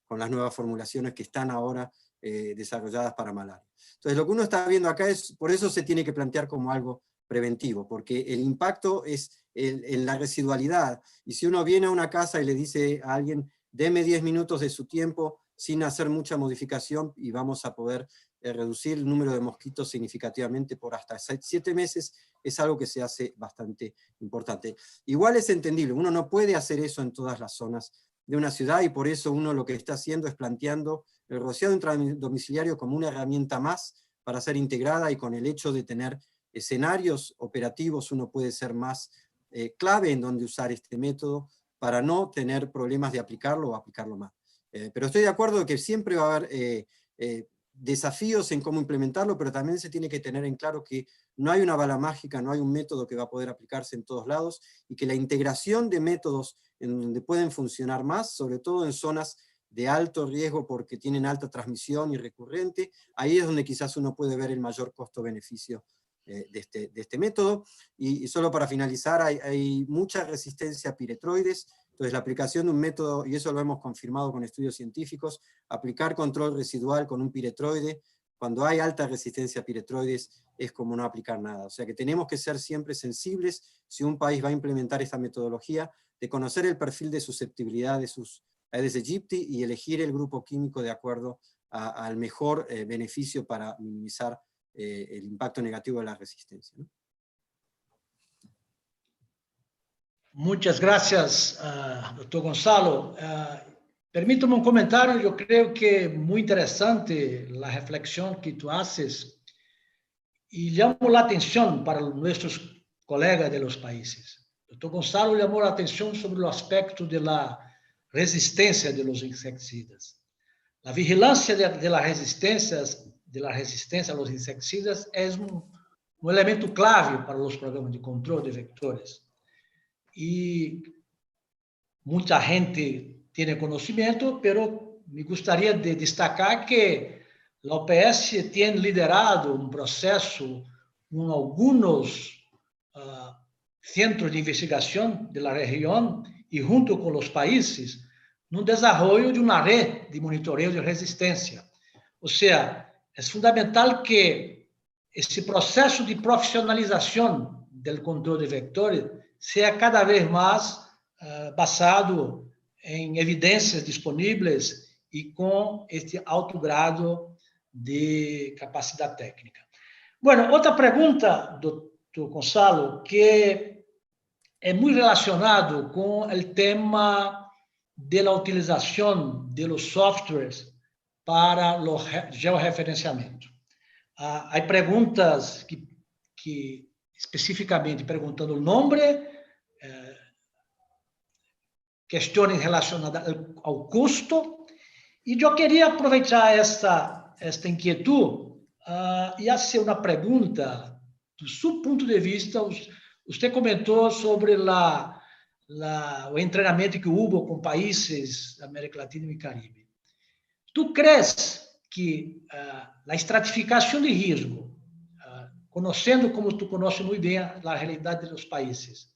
Speaker 2: con las nuevas formulaciones que están ahora desarrolladas para malaria. Entonces, lo que uno está viendo acá es, por eso se tiene que plantear como algo preventivo, porque el impacto es en la residualidad, y si uno viene a una casa y le dice a alguien, deme 10 minutos de su tiempo sin hacer mucha modificación, y vamos a poder reducir el número de mosquitos significativamente por hasta 7 meses, es algo que se hace bastante importante. Igual es entendible, uno no puede hacer eso en todas las zonas de una ciudad, y por eso uno lo que está haciendo es planteando el rociado intradomiciliario como una herramienta más para ser integrada, y con el hecho de tener escenarios operativos uno puede ser más clave en donde usar este método para no tener problemas de aplicarlo o aplicarlo mal. Pero estoy de acuerdo de que siempre va a haber desafíos en cómo implementarlo, pero también se tiene que tener en claro que no hay una bala mágica, no hay un método que va a poder aplicarse en todos lados, y que la integración de métodos en donde pueden funcionar más, sobre todo en zonas de alto riesgo porque tienen alta transmisión y recurrente, ahí es donde quizás uno puede ver el mayor costo-beneficio de este método. Y solo para finalizar, hay mucha resistencia a piretroides. Entonces la aplicación de un método, y eso lo hemos confirmado con estudios científicos, aplicar control residual con un piretroide, cuando hay alta resistencia a piretroides, es como no aplicar nada. O sea que tenemos que ser siempre sensibles, si un país va a implementar esta metodología, de conocer el perfil de susceptibilidad de sus Aedes aegypti y elegir el grupo químico de acuerdo al mejor beneficio para minimizar el impacto negativo de la resistencia, ¿no?
Speaker 1: Muchas gracias, doctor Gonzalo. Permítame un comentario. Yo creo que muy interesante la reflexión que tú haces, y llamo la atención para nuestros colegas de los países. Doctor Gonzalo llamó la atención sobre el aspecto de la resistencia de los insecticidas. La vigilancia de la resistencia a los insecticidas es un elemento clave para los programas de control de vectores. Y mucha gente tiene conocimiento, pero me gustaría de destacar que la OPS tiene liderado un proceso en algunos centros de investigación de la región y junto con los países, no desarrollo de una red de monitoreo de resistencia. O sea, es fundamental que esse processo de profissionalização do controle de vectores seja cada vez mais basado em evidências disponíveis e com este alto grado de capacidade técnica. Bueno, outra pergunta, doutor Gonçalo, que é muito relacionado com o tema da utilização dos softwares para o georreferenciamento. Há perguntas que especificamente perguntando o nome, questões relacionadas ao custo, e eu queria aproveitar esta inquietude e fazer uma pergunta do seu ponto de vista. Você comentou sobre o treinamento que houve com países da América Latina e Caribe. Tu crees que a estratificação de risco, conhecendo como tu conheces muito bem a realidade dos países,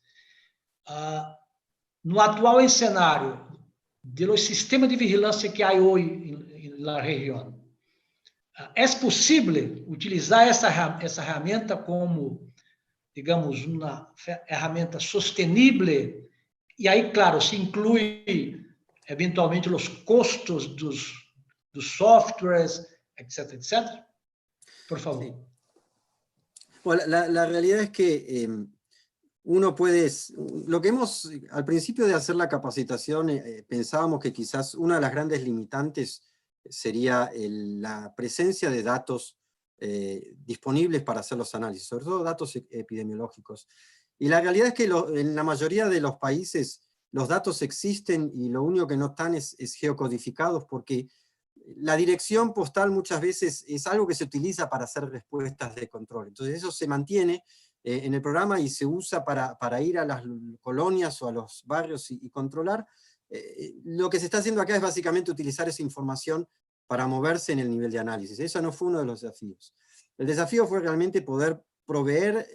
Speaker 1: no atual cenário dos sistemas de vigilância que há hoje na região, é possível utilizar essa ferramenta como, digamos, uma ferramenta sustentável? E aí, claro, se inclui eventualmente os custos dos softwares, etc., etc. Por favor.
Speaker 2: Sí. Bueno, la realidad es que uno puede, lo que hemos, al principio de hacer la capacitación, pensábamos que quizás una de las grandes limitantes sería la presencia de datos disponibles para hacer los análisis, sobre todo datos epidemiológicos. Y la realidad es que en la mayoría de los países los datos existen y lo único que no están es geocodificados, porque la dirección postal muchas veces es algo que se utiliza para hacer respuestas de control. Entonces eso se mantiene en el programa y se usa para ir a las colonias o a los barrios y controlar. Lo que se está haciendo acá es básicamente utilizar esa información para moverse en el nivel de análisis. Eso no fue uno de los desafíos. El desafío fue realmente poder proveer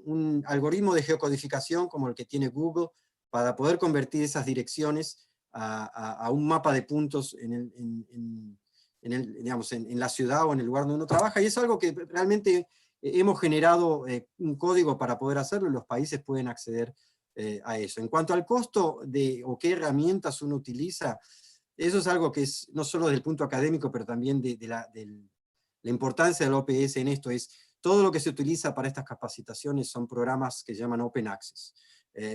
Speaker 2: un algoritmo de geocodificación como el que tiene Google para poder convertir esas direcciones a un mapa de puntos en la ciudad o en el lugar donde uno trabaja, y es algo que realmente hemos generado un código para poder hacerlo, y los países pueden acceder a eso. En cuanto al costo o qué herramientas uno utiliza, eso es algo que es no solo desde el punto académico, pero también de la importancia del OPS en esto, es todo lo que se utiliza para estas capacitaciones son programas que se llaman Open Access.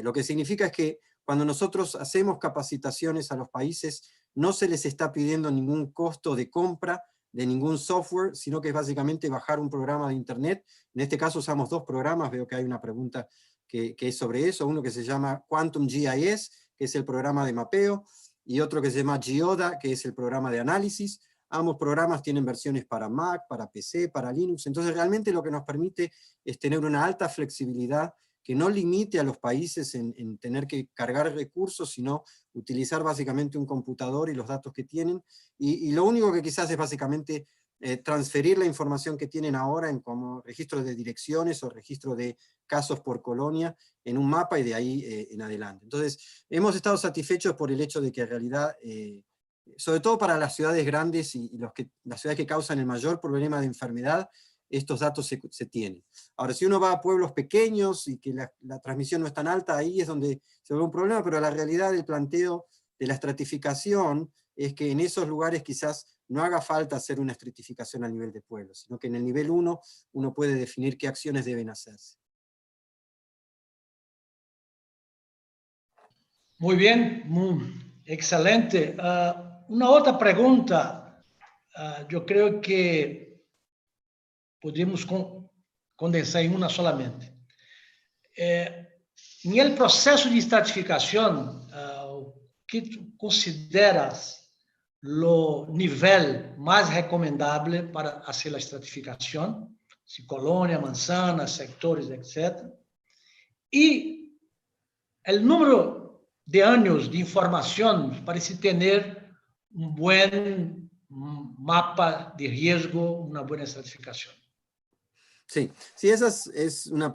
Speaker 2: Lo que significa es que cuando nosotros hacemos capacitaciones a los países, no se les está pidiendo ningún costo de compra de ningún software, sino que es básicamente bajar un programa de internet. En este caso usamos dos programas, veo que hay una pregunta que es sobre eso, uno que se llama Quantum GIS, que es el programa de mapeo, y otro que se llama Geoda, que es el programa de análisis. Ambos programas tienen versiones para Mac, para PC, para Linux, entonces realmente lo que nos permite es tener una alta flexibilidad que no limite a los países en tener que cargar recursos, sino utilizar básicamente un computador y los datos que tienen, y lo único que quizás es básicamente transferir la información que tienen ahora en como registro de direcciones o registro de casos por colonia en un mapa y de ahí en adelante. Entonces, hemos estado satisfechos por el hecho de que en realidad, sobre todo para las ciudades grandes y las ciudades que causan el mayor problema de enfermedad, estos datos se tienen. Ahora, si uno va a pueblos pequeños y que la transmisión no es tan alta, ahí es donde se ve un problema, pero la realidad del planteo de la estratificación es que en esos lugares quizás no haga falta hacer una estratificación a nivel de pueblo, sino que en el nivel 1 uno puede definir qué acciones deben hacerse.
Speaker 1: Muy bien, excelente. Una otra pregunta, yo creo que podemos condensar en una solamente. En el proceso de estratificación, ¿qué tú consideras lo nivel más recomendable para hacer la estratificación? Si colonia, manzana, sectores, etc. Y el número de años de información para tener un buen mapa de riesgo, una buena estratificación.
Speaker 2: Sí, esa es la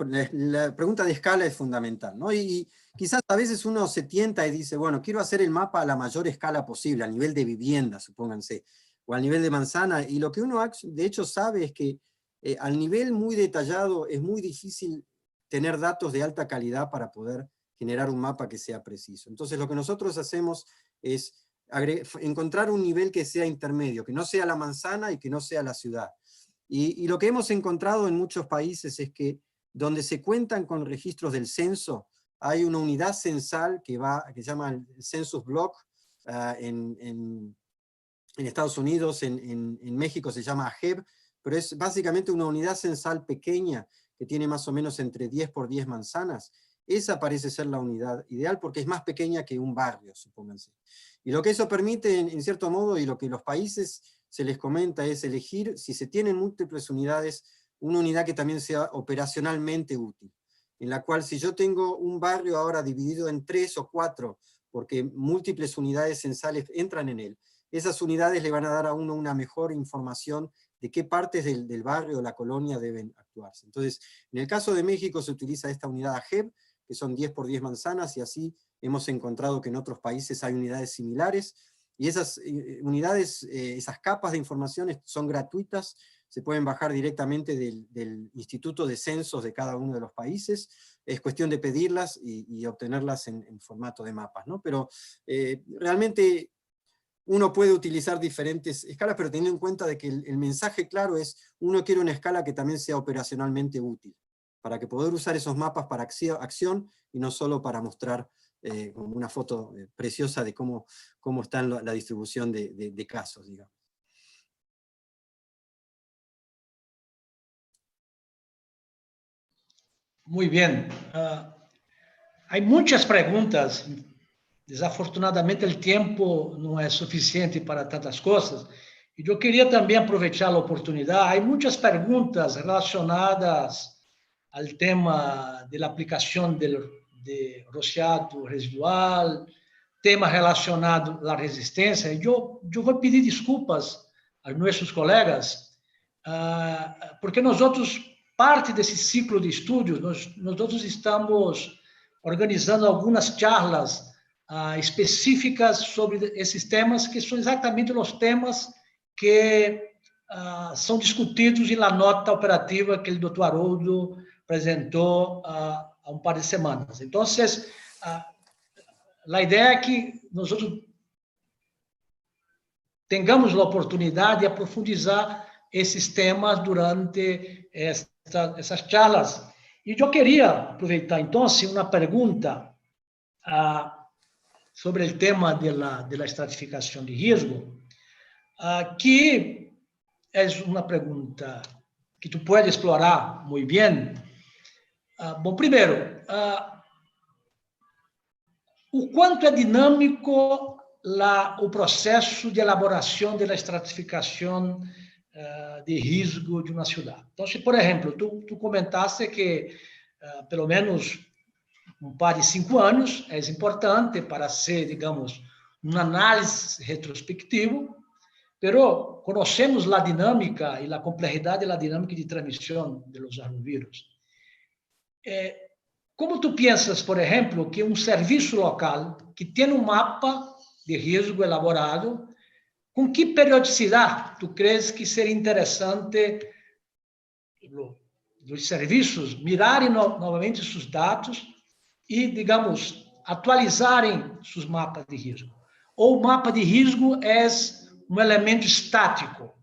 Speaker 2: pregunta de escala es fundamental, ¿no? Y quizás a veces uno se tienta y dice, bueno, quiero hacer el mapa a la mayor escala posible, a nivel de vivienda, supónganse. o al nivel de manzana, y lo que uno de hecho sabe es que al nivel muy detallado es muy difícil tener datos de alta calidad para poder generar un mapa que sea preciso. Entonces lo que nosotros hacemos es encontrar un nivel que sea intermedio, que no sea la manzana y que no sea la ciudad. Y lo que hemos encontrado en muchos países es que donde se cuentan con registros del censo, hay una unidad censal que se llama el Census Block, en Estados Unidos, en México se llama AGEB, pero es básicamente una unidad censal pequeña que tiene más o menos entre 10 por 10 manzanas. Esa parece ser la unidad ideal porque es más pequeña que un barrio, supónganse. Y lo que eso permite, en cierto modo, y lo que los países se les comenta es elegir, si se tienen múltiples unidades, una unidad que también sea operacionalmente útil, en la cual si yo tengo un barrio ahora dividido en 3 o 4, porque múltiples unidades censales entran en él, esas unidades le van a dar a uno una mejor información de qué partes del barrio o la colonia deben actuarse. Entonces, en el caso de México se utiliza esta unidad AGEB, que son 10 por 10 manzanas, y así hemos encontrado que en otros países hay unidades similares, y esas unidades, esas capas de información son gratuitas, se pueden bajar directamente del Instituto de Censos de cada uno de los países, es cuestión de pedirlas y obtenerlas en formato de mapas, ¿no? Pero realmente uno puede utilizar diferentes escalas, pero teniendo en cuenta de que el mensaje claro es, uno quiere una escala que también sea operacionalmente útil, para que poder usar esos mapas para acción, y no solo para mostrar como una foto preciosa de cómo está la distribución de casos, digamos.
Speaker 1: Muy bien. Hay muchas preguntas. Desafortunadamente, o tempo não é suficiente para tantas coisas. E eu queria também aproveitar a oportunidade. Há muitas perguntas relacionadas ao tema da aplicação de rociado residual, tema relacionado à resistência. E eu vou pedir desculpas aos nossos colegas, porque nós outros, parte desse ciclo de estudos, nós outros estamos organizando algumas charlas específicas sobre esses temas, que são exatamente os temas que são discutidos na nota operativa que o Dr. Haroldo apresentou há um par de semanas. Então, a ideia é que nós tenhamos a oportunidade de aprofundizar esses temas durante essas charlas. E eu queria aproveitar, então, uma pergunta sobre o tema da estratificação de risco, que é uma pergunta que tu pode explorar muito bem. Bom, primeiro, o quanto é dinâmico o processo de elaboração da estratificação de risco de uma cidade. Então, se, por exemplo, tu comentaste que, pelo menos, um par de 5 anos é importante para ser, digamos, uma análise retrospectiva, pero conhecemos a dinâmica e a complexidade da dinâmica de transmissão dos aerovírus. Como tu pensas, por exemplo, que um serviço local que tem um mapa de risco elaborado, com que periodicidade tu crees que seria interessante os serviços mirarem novamente seus dados e, digamos, atualizarem seus mapas de risco? Ou o mapa de risco é um elemento estático?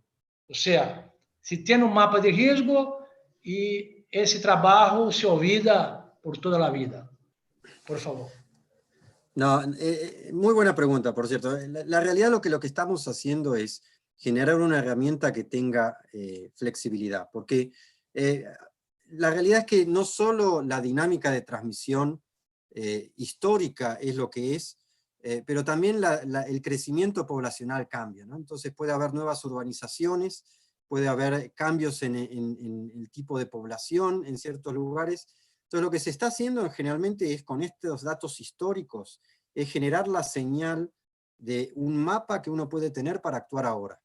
Speaker 1: Ou seja, se tem um mapa de risco e esse trabalho se olvida por toda a vida. Por favor.
Speaker 2: No, muy buena pregunta, por cierto. La realidad lo que estamos haciendo es generar una herramienta que tenga flexibilidad, porque la realidad es que no solo la dinámica de transmisión histórica es lo que es, pero también el crecimiento poblacional cambia, ¿no? Entonces puede haber nuevas urbanizaciones, puede haber cambios en el tipo de población en ciertos lugares. Entonces lo que se está haciendo generalmente es, con estos datos históricos, es generar la señal de un mapa que uno puede tener para actuar ahora.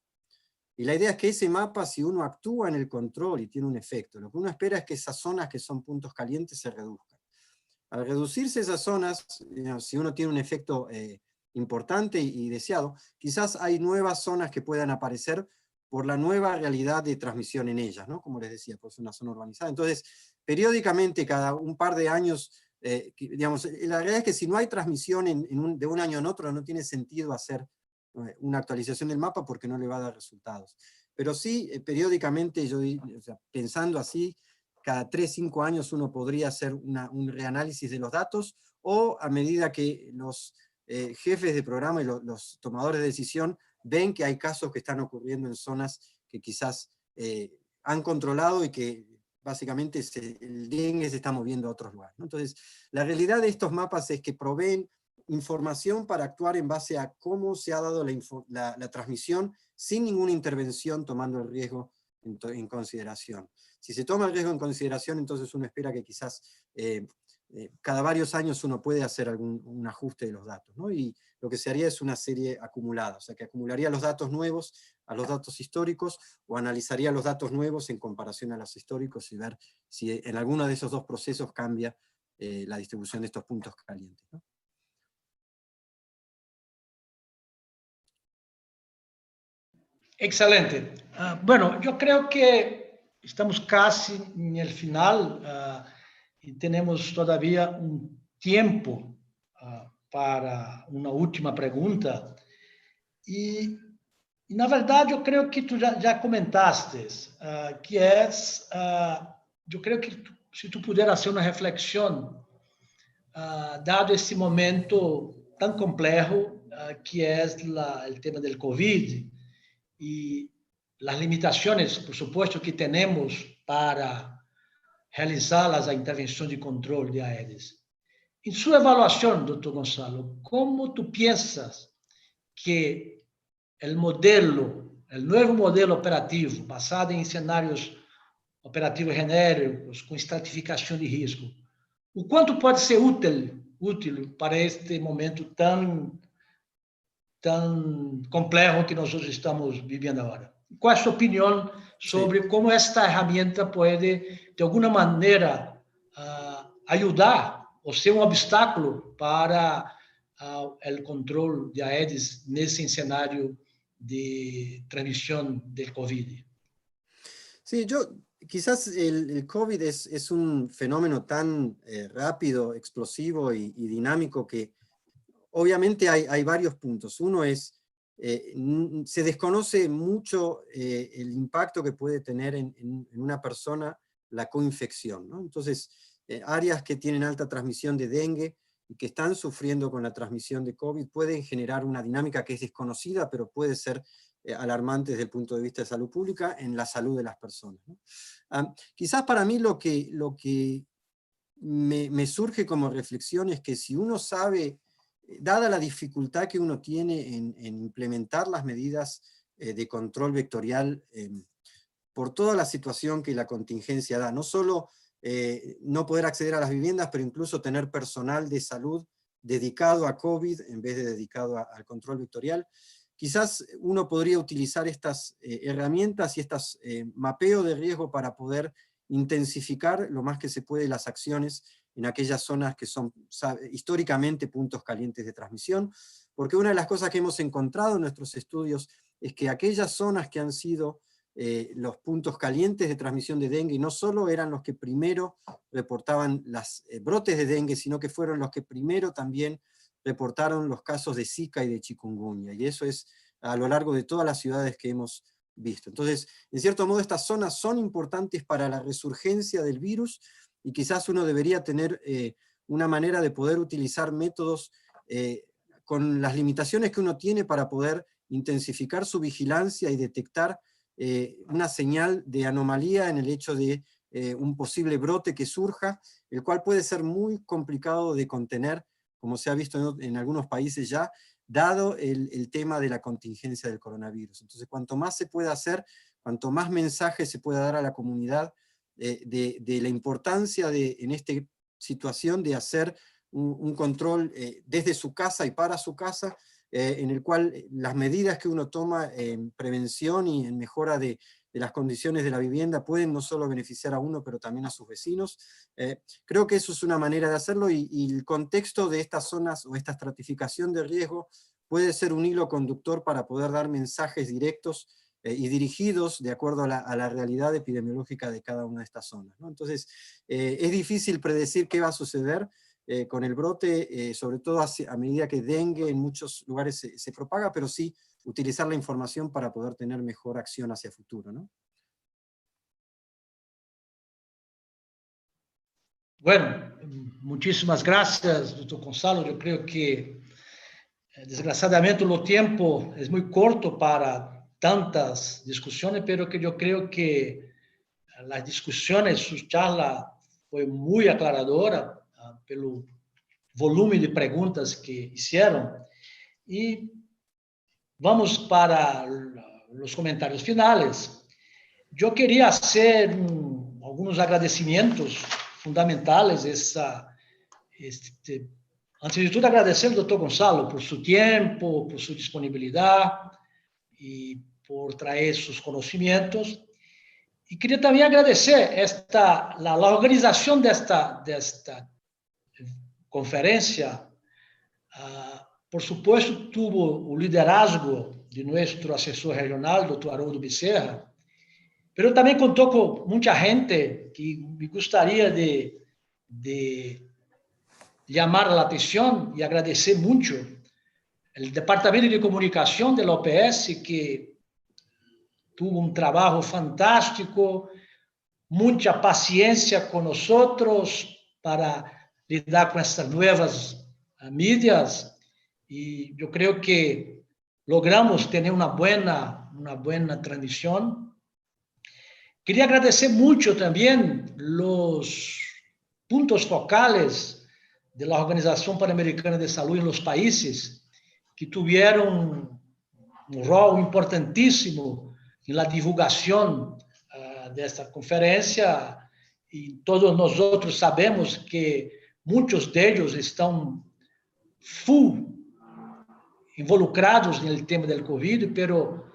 Speaker 2: Y la idea es que ese mapa, si uno actúa en el control y tiene un efecto, lo que uno espera es que esas zonas que son puntos calientes se reduzcan. Al reducirse esas zonas, si uno tiene un efecto importante y deseado, quizás hay nuevas zonas que puedan aparecer por la nueva realidad de transmisión en ellas, ¿no? Como les decía, por ser una zona urbanizada. Entonces, periódicamente, cada un par de años, digamos, la realidad es que si no hay transmisión de un año en otro, no tiene sentido hacer una actualización del mapa porque no le va a dar resultados. Pero sí, periódicamente, o sea, pensando así, cada 3, 5 años uno podría hacer un reanálisis de los datos, o a medida que los jefes de programa y los tomadores de decisión ven que hay casos que están ocurriendo en zonas que quizás han controlado y que básicamente el dengue se está moviendo a otros lugares, ¿no? Entonces, la realidad de estos mapas es que proveen información para actuar en base a cómo se ha dado la transmisión sin ninguna intervención, tomando el riesgo en consideración. Si se toma el riesgo en consideración, entonces uno espera que quizás cada varios años uno puede hacer un ajuste de los datos, ¿no? Y lo que se haría es una serie acumulada, o sea que acumularía los datos nuevos a los datos históricos, o analizaría los datos nuevos en comparación a los históricos y ver si en alguno de esos dos procesos cambia la distribución de estos puntos calientes, ¿no?
Speaker 1: Excelente. Bueno, yo creo que estamos casi en el final y tenemos todavía un tiempo para una última pregunta. Y na verdade, eu creio que tu já comentaste, que eu creio que se tu puder fazer uma reflexão, dado esse momento tão complexo que é o tema do COVID e as limitações, por supuesto, que temos para realizar as intervenções de controle de Aedes. Em sua avaliação, doutor Gonçalo, como tu pensas que o novo modelo operativo, basado em cenários operativos genéricos, com estratificação de risco, o quanto pode ser útil para este momento tão complexo que nós estamos vivendo agora? Qual é a sua opinião sobre como esta ferramenta pode, de alguma maneira, ajudar ou ser um obstáculo para o controle de Aedes nesse cenário de transmisión del COVID?
Speaker 2: Sí, quizás el COVID es un fenómeno tan rápido, explosivo y dinámico que obviamente hay varios puntos. Uno es, se desconoce mucho el impacto que puede tener en una persona la coinfección, ¿no? Entonces, áreas que tienen alta transmisión de dengue y que están sufriendo con la transmisión de COVID pueden generar una dinámica que es desconocida, pero puede ser alarmante desde el punto de vista de salud pública en la salud de las personas, ¿no? Quizás para mí lo que me surge como reflexión es que si uno sabe, dada la dificultad que uno tiene en implementar las medidas de control vectorial por toda la situación que la contingencia da, no solo no poder acceder a las viviendas, pero incluso tener personal de salud dedicado a COVID en vez de dedicado al control vectorial, quizás uno podría utilizar estas herramientas y estas mapeo de riesgo para poder intensificar lo más que se puede las acciones en aquellas zonas que son históricamente puntos calientes de transmisión, porque una de las cosas que hemos encontrado en nuestros estudios es que aquellas zonas que han sido los puntos calientes de transmisión de dengue no solo eran los que primero reportaban los brotes de dengue, sino que fueron los que primero también reportaron los casos de Zika y de chikungunya, y eso es a lo largo de todas las ciudades que hemos visto. Entonces, en cierto modo, estas zonas son importantes para la resurgencia del virus, y quizás uno debería tener una manera de poder utilizar métodos con las limitaciones que uno tiene para poder intensificar su vigilancia y detectar una señal de anomalía en el hecho de un posible brote que surja, el cual puede ser muy complicado de contener, como se ha visto en algunos países ya, dado el tema de la contingencia del coronavirus. Entonces, cuanto más se pueda hacer, cuanto más mensaje se pueda dar a la comunidad de la importancia en esta situación de hacer un control desde su casa y para su casa, en el cual las medidas que uno toma en prevención y en mejora de las condiciones de la vivienda pueden no solo beneficiar a uno, pero también a sus vecinos. Creo que eso es una manera de hacerlo, y el contexto de estas zonas o esta estratificación de riesgo puede ser un hilo conductor para poder dar mensajes directos y dirigidos de acuerdo a la realidad epidemiológica de cada una de estas zonas, ¿no? Entonces, es difícil predecir qué va a suceder con el brote, sobre todo a medida que dengue en muchos lugares se propaga, pero sí utilizar la información para poder tener mejor acción hacia el futuro, ¿no?
Speaker 1: Bueno, muchísimas gracias, doctor Gonzalo. Yo creo que, desgraciadamente, el tiempo es muy corto para tantas discusiones, pero que yo creo que las discusiones, su charla fue muy aclaradora, pelo volumen de preguntas que hicieron. Y vamos para los comentarios finales. Yo quería hacer algunos agradecimientos fundamentales. Antes de todo, agradecer ao Dr. Gonzalo por su tiempo, por su disponibilidad y por traer sus conocimientos. Y quería también agradecer la organización de esta conferencia. Por supuesto, tuvo el liderazgo de nuestro asesor regional, Dr. Haroldo Becerra, pero también contó con mucha gente que me gustaría de llamar la atención y agradecer mucho. El Departamento de Comunicación de la OPS, que tuvo un trabajo fantástico, mucha paciencia con nosotros para lidar con estas nuevas mídias, y yo creo que logramos tener una buena transmisión. Quería agradecer mucho también los puntos focales de la Organización Panamericana de Salud en los países, que tuvieron un rol importantísimo en la divulgación de esta conferencia, y todos nosotros sabemos que muchos de ellos están full involucrados en el tema del COVID, pero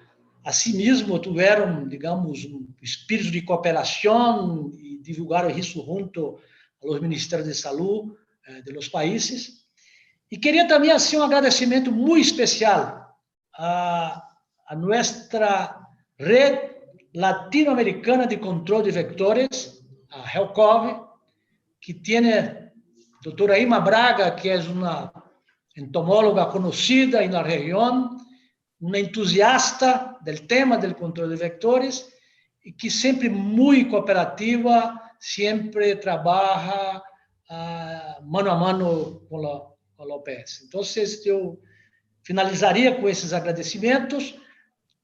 Speaker 1: asimismo tuvieron, digamos, un espíritu de cooperación y divulgaron eso junto a los ministerios de salud de los países. Y quería también hacer un agradecimiento muy especial a nuestra red latinoamericana de control de vectores, a HELCOV, que tiene doutora Ima Braga, que é uma entomóloga conhecida na região, uma entusiasta do tema do controle de vectores, e que sempre muito cooperativa, sempre trabalha mano a mano com a OPS. Então, eu finalizaria com esses agradecimentos.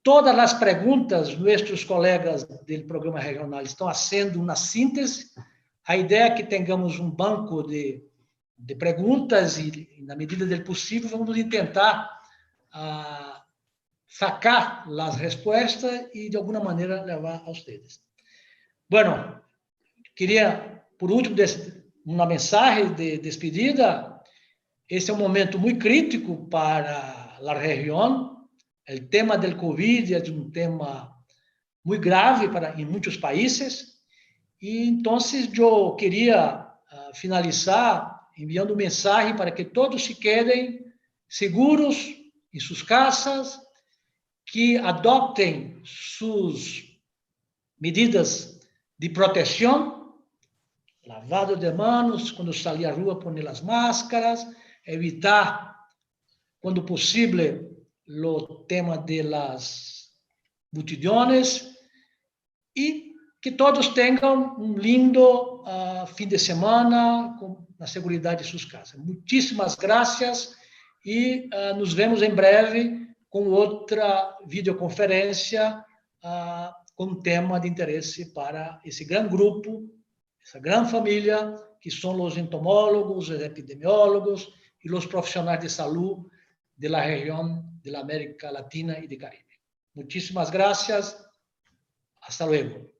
Speaker 1: Todas as perguntas, nossos colegas do programa regional estão fazendo uma síntese. A ideia é que tenhamos um banco de perguntas e, na medida do possível, vamos tentar sacar as respostas e, de alguma maneira, levar a vocês. Bueno, queria, por último, uma mensagem de despedida. Este é um momento muito crítico para a região. O tema do Covid é um tema muito grave em muitos países. E, então, eu queria finalizar enviando mensagem para que todos se quedem seguros em suas casas, que adoptem suas medidas de proteção, lavado de mãos, quando sair à rua, pôr as máscaras, evitar, quando possível, o tema das multidões, e que todos tenham um lindo fim de semana na segurança de suas casas. Muitíssimas graças e nos vemos em breve com outra videoconferência com um tema de interesse para esse grande grupo, essa grande família, que são os entomólogos, os epidemiólogos e os profissionais de saúde da região da América Latina e do Caribe. Muitíssimas graças. Hasta luego.